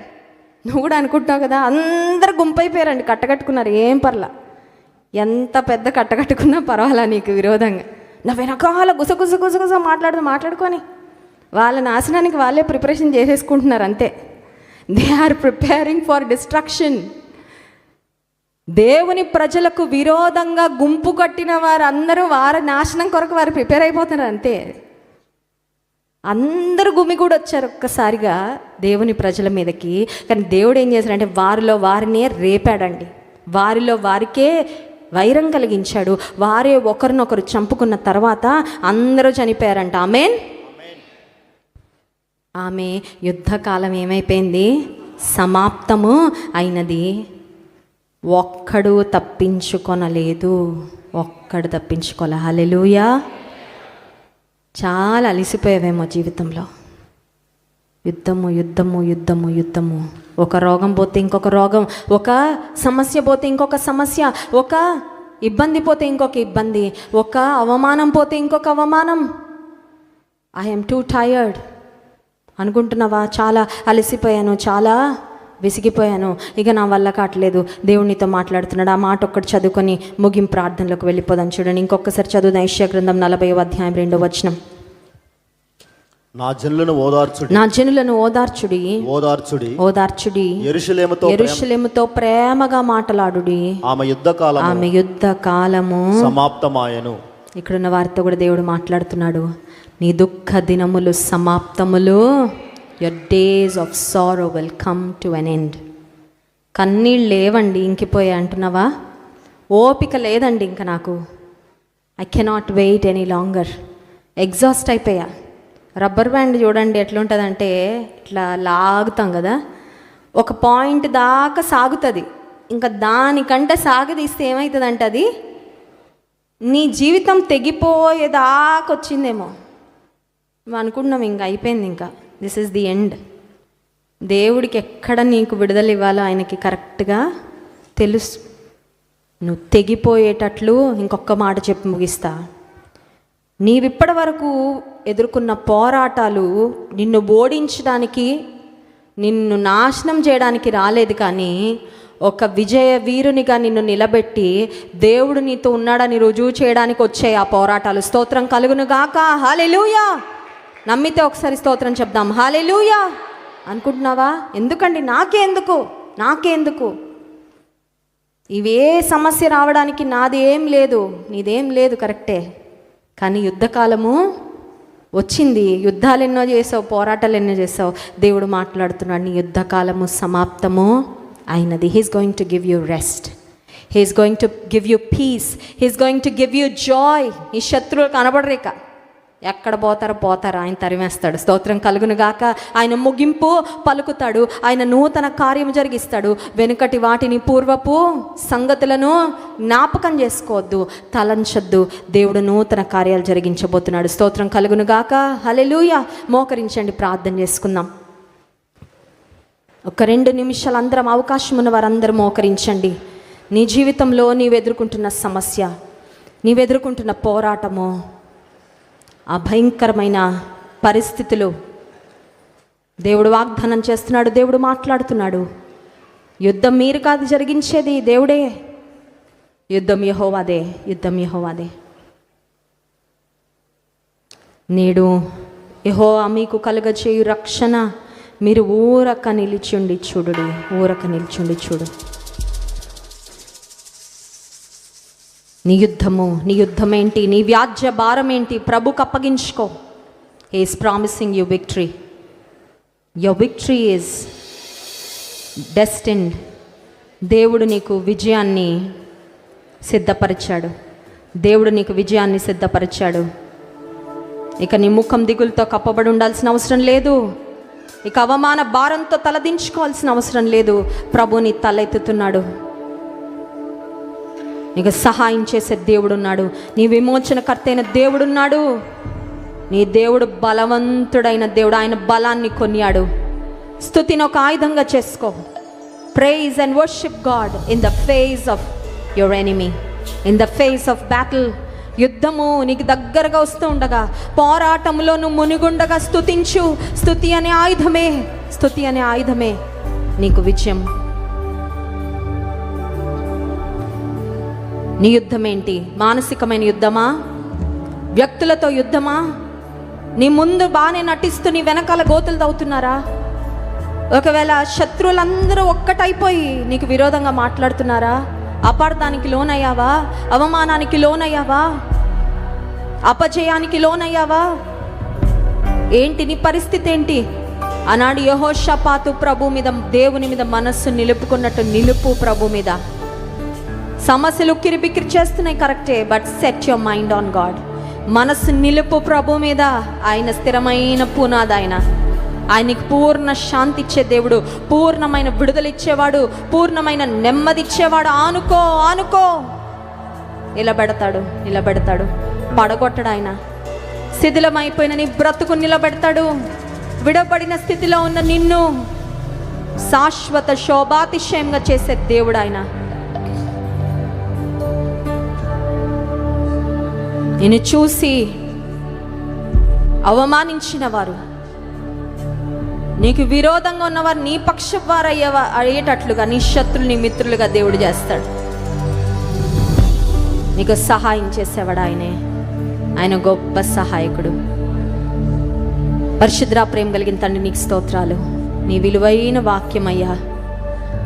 నువ్వు కూడా అనుకుంటున్నావు కదా, అందరు గుంపైపోయారండి, కట్టకట్టుకున్నారు. ఏం పర్లా, ఎంత పెద్ద కట్టకట్టుకున్నా పర్వాలా నీకు విరోధంగా. నా వెనకాల గుసగుస మాట్లాడుకొని వాళ్ళ నాశనానికి వాళ్ళే ప్రిపరేషన్ చేసేసుకుంటున్నారు అంతే. They are preparing for destruction. దేవుని ప్రజలకు విరోధంగా గుంపు కట్టిన వారు అందరూ వారి నాశనం కొరకు వారు ప్రిపేర్ అయిపోతున్నారు అంతే. అందరూ గుమిగూడి వచ్చారు ఒక్కసారిగా దేవుని ప్రజల మీదకి. కానీ దేవుడు ఏం చేశాడంటే వారిలో వారినే రేపాడండి. వారిలో వారికే వైరం కలిగించాడు. వారే ఒకరినొకరు చంపుకున్న తర్వాత అందరూ చనిపోయారంట. ఆమేన్. ఆమె యుద్ధకాలం ఏమైపోయింది? సమాప్తము అయినది. ఒక్కడు తప్పించుకొనలేదు, ఒక్కడు తప్పించుకోలే. హల్లెలూయా. చాలా అలిసిపోయావేమో జీవితంలో. యుద్ధము. ఒక రోగం పోతే ఇంకొక రోగం, ఒక సమస్య పోతే ఇంకొక సమస్య, ఒక ఇబ్బంది పోతే ఇంకొక ఇబ్బంది, ఒక అవమానం పోతే ఇంకొక అవమానం. ఐఎమ్ టూ టైర్డ్ అనుకుంటున్నావా? చాలా అలసిపోయాను, చాలా విసిగిపోయాను, ఇక నా వల్ల కావట్లేదు. దేవునితో మాట్లాడుతున్నాడు. ఆ మాట ఒక్కటి చదువుకొని ముగింపు ప్రార్థనలోకి వెళ్ళిపోదాం. చూడండి, ఇంకొకసారి చదువుదాం. యెషయా గ్రంథం 40వ అధ్యాయం 2వ వచనం. నా జనులను ఓదార్చుడి, యెరూషలేముతో ప్రేమగా మాటలాడుడి. ఆమె యుద్ధ కాలము సమాప్తమాయెను. ఇక్కడున్న వారితో కూడా దేవుడు మాట్లాడుతున్నాడు. నీ దుఃఖ దినములు సమాప్తములు. Your days of sorrow will come to an end. కన్నీళ్ళు లేవండి, ఇంకిపోయా అంటున్నావా? ఓపిక లేదండి ఇంకా నాకు. I cannot wait any longer. Exhaust అయిపోయా. రబ్బర్ బ్యాండ్ చూడండి ఎట్లుంటుందంటే, ఇట్లా లాగుతాం కదా, ఒక పాయింట్ దాకా సాగుతుంది. ఇంకా దానికంటే సాగదీస్తే ఏమవుతుందంటే అది నీ జీవితం తెగిపోయేదాకా వచ్చిందేమో. నువ్వు అనుకుంటున్నాం ఇంకా అయిపోయింది, ఇంకా దిస్ ఈజ్ ది ఎండ్. దేవుడికి ఎక్కడ నీకు విడుదల ఇవ్వాలో ఆయనకి కరెక్ట్గా తెలుసు. నువ్వు తెగిపోయేటట్లు ఇంకొక మాట చెప్పి ముగిస్తా. నీవిప్పటి వరకు ఎదుర్కొన్న పోరాటాలు నిన్ను ఓడించడానికి, నిన్ను నాశనం చేయడానికి రాలేదు, కానీ ఒక విజయ వీరునిగా నిన్ను నిలబెట్టి దేవుడు నీతో ఉన్నాడని రుజువు చేయడానికి వచ్చాయి ఆ పోరాటాలు. స్తోత్రం కలుగును గాక. హల్లెలూయా. నమ్మితే ఒకసారి స్తోత్రం చెప్దాం. హల్లెలూయా. అనుకుంటున్నావా? ఎందుకండి, నాకేందుకు ఇవే సమస్య రావడానికి? నాదేం లేదు, నీదేం లేదు, కరెక్టే. కానీ యుద్ధకాలము వచ్చింది. యుద్ధాలు ఎన్నో చేసావు, పోరాటాలు ఎన్నో చేసావు. దేవుడు మాట్లాడుతున్నాడు, నీ యుద్ధకాలము సమాప్తము అయినది. He's going to give you rest, he's going to give you peace, he's going to give you Joy. ఈ శత్రువులు కనబడరేక, ఎక్కడ పోతారో ఆయన తరిమేస్తాడు. స్తోత్రం కలుగును గాక. ఆయన ముగింపు పలుకుతాడు, ఆయన నూతన కార్యం జరిగిస్తాడు. వెనుకటి వాటిని, పూర్వపు సంగతులను జ్ఞాపకం చేసుకోవద్దు, తలంచొద్దు. దేవుడు నూతన కార్యాలు జరిగించబోతున్నాడు. స్తోత్రం కలుగును గాక. హల్లెలూయా. మోకరించండి, ప్రార్థన చేసుకుందాం. ఒక 2 నిమిషాలు అందరం, అవకాశం ఉన్న వారందరూ మోకరించండి. నీ జీవితంలో నీవు ఎదుర్కొంటున్న సమస్య, నీవు ఎదుర్కొంటున్న పోరాటము, ఆ భయంకరమైన పరిస్థితులు దేవుడు వాగ్దానం చేస్తున్నాడు, దేవుడు మాట్లాడుతున్నాడు. యుద్ధం మీరు కాదు జరిగించేది, దేవుడే. యుద్ధం యెహోవాదే, యుద్ధం యెహోవాదే. నేడు యెహోవా మీకు కలుగచేయు రక్షణ మీరు ఊరక నిలిచుండి చూడుడి, ఊరక నిలిచుండి చూడు. నీ యుద్ధం ఏంటి, నీ వ్యాజ్య భారం ఏంటి, ప్రభుకు అప్పగించుకో. He is promising you victory. Your victory is destined. దేవుడు నీకు విజయాన్ని సిద్ధపరిచాడు, దేవుడు నీకు విజయాన్ని సిద్ధపరిచాడు. ఇక నీ ముఖం దిగులతో కప్పబడి ఉండాల్సిన అవసరం లేదు, ఇక అవమాన భారంతో తలదించుకోవాల్సిన అవసరం లేదు. ప్రభు నీ తలెత్తుతున్నాడు, నీకు సహాయం చేసే దేవుడున్నాడు, నీ విమోచనకర్త అయిన దేవుడున్నాడు. నీ దేవుడు బలవంతుడైన దేవుడు, ఆయన బలాన్ని కొనియాడు. స్తుతిని ఒక ఆయుధంగా చేసుకో. Praise and worship God in the face of your enemy, in the face of battle. యుద్ధము నీకు దగ్గరగా వస్తూ ఉండగా, పోరాటంలో నువ్వు మునిగుండగా స్తుతించు. స్తుతి అనే ఆయుధమే నీకు విజయం. నీ యుద్ధం ఏంటి? మానసికమైన యుద్ధమా? వ్యక్తులతో యుద్ధమా? నీ ముందు బాగానే నటిస్తూ నీ వెనకాల గోతులు తవ్వుతున్నారా? ఒకవేళ శత్రువులందరూ ఒక్కటైపోయి నీకు విరోధంగా మాట్లాడుతున్నారా? అపార్థానికి లోనయ్యావా? అవమానానికి లోనయ్యావా? అపజయానికి లోనయ్యావా? ఏంటి నీ పరిస్థితి ఏంటి? ఆనాడు యెహోషాపాతు ప్రభు మీద, దేవుని మీద మనస్సు నిలుపుకున్నట్టు నిలుపు ప్రభు మీద. సమస్యలు కిరిబిక్కిరి చేస్తున్నాయి కరెక్టే, but set your mind on God. మనస్సు నిలుపు ప్రభు మీద. ఆయన స్థిరమైన పునాది, ఆయనకి పూర్ణ శాంతి ఇచ్చే దేవుడు, పూర్ణమైన విడుదల ఇచ్చేవాడు, పూర్ణమైన నెమ్మది ఇచ్చేవాడు. ఆనుకో. నిలబెడతాడు. పడగొట్టడు ఆయన. శిథిలమైపోయిన నీ బ్రతుకు నిలబెడతాడు. విడబడిన స్థితిలో ఉన్న నిన్ను శాశ్వత శోభాతిశయంగా చేసే దేవుడు ఆయన. నిన్ను చూసి అవమానించిన వారు, నీకు విరోధంగా ఉన్నవారు నీ పక్షవారు అయ్యేటట్లుగా నీ శత్రులు నీ మిత్రులుగా దేవుడు చేస్తాడు. నీకు సహాయం చేసేవాడు ఆయనే. ఆయన గొప్ప సహాయకుడు. పరిశుద్ధ ప్రేమ కలిగిన తండ్రి, నీకు స్తోత్రాలు. నీ విలువైన వాక్యమయ్యా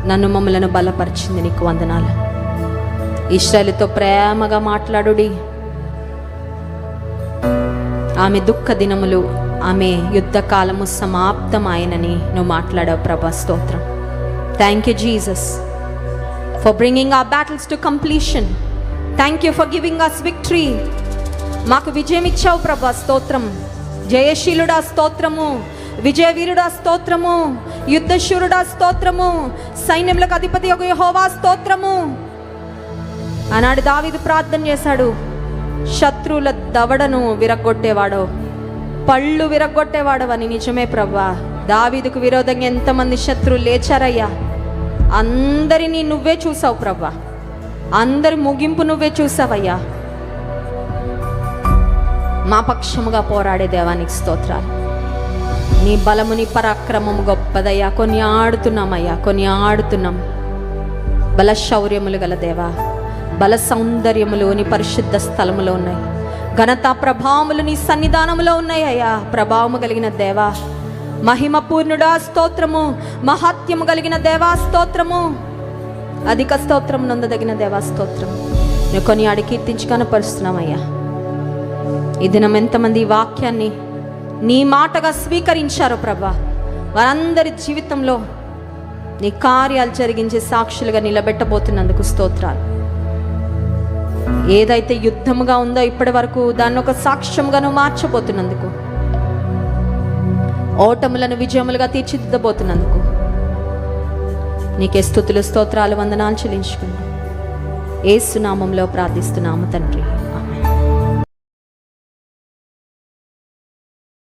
నన్ను మమ్మలను బలపరిచింది, నీకు వందనాలు. ఇశ్రాయేలుతో ప్రేమగా మాట్లాడుడి. ఆమె దుఃఖ దినములు, ఆమె యుద్ధకాలము సమాప్తమాయనని నువ్వు మాట్లాడావు ప్రభా. స్తోత్రం. Thank you Jesus for bringing our battles to completion. Thank you for giving us victory. మాకు విజయం ఇచ్చావు ప్రభా. స్తోత్రం. జయశీలుడా స్తోత్రము, విజయవీరుడా స్తోత్రము, యుద్ధశూరుడా స్తోత్రము, సైన్యములకు అధిపతి యెహోవా స్తోత్రము. ఆనాడు దావీదు ప్రార్థన చేశాడు, శత్రువుల దవడను విరగొట్టేవాడు, పళ్ళు విరగొట్టేవాడవని. నిజమే ప్రభా. దావీదుకు విరోధంగా ఎంతమంది శత్రువులు లేచారయ్యా. అందరినీ నువ్వే చూసావు ప్రభా. అందరి ముగింపు నువ్వే చూసావయ్యా. మా పక్షముగా పోరాడే దేవానికి స్తోత్రాలు. నీ బలము, నీ పరాక్రమము గొప్పదయ్యా. కొన్ని ఆడుతున్నాం. బల శౌర్యములు గల దేవా, బల సౌందర్యములు నీ పరిశుద్ధ స్థలములో ఉన్నాయి. ఘనత ప్రభావములు నీ సన్నిధానములో ఉన్నాయి అయ్యా. ప్రభావము కలిగిన దేవా, మహిమ పూర్ణుడా స్తోత్రము, మహాత్యము కలిగిన దేవా స్తోత్రము, అధిక స్తోత్రం నొందదగిన దేవా స్తోత్రము. నువ్వు కొన్ని ఆడి కీర్తించి కనపరుస్తున్నామయ్యా. ఈ దినం ఎంతమంది ఈ వాక్యాన్ని నీ మాటగా స్వీకరించారో ప్రభా, వారందరి జీవితంలో నీ కార్యాలు జరిగించే సాక్షులుగా నిలబెట్టబోతున్నందుకు స్తోత్రాలు. ఏదైతే యుద్ధముగా ఉందో ఇప్పటి వరకు దాన్ని ఒక సాక్ష్యంగా నువ్వు మార్చబోతున్నందుకు, ఓటములను విజయములుగా తీర్చిదిద్దబోతున్నందుకు నీకే స్తుతులు, స్తోత్రాలు, వందనాలు చెల్లించుకున్నాం. యేసు నామములో ప్రార్థిస్తున్నాము తండ్రి.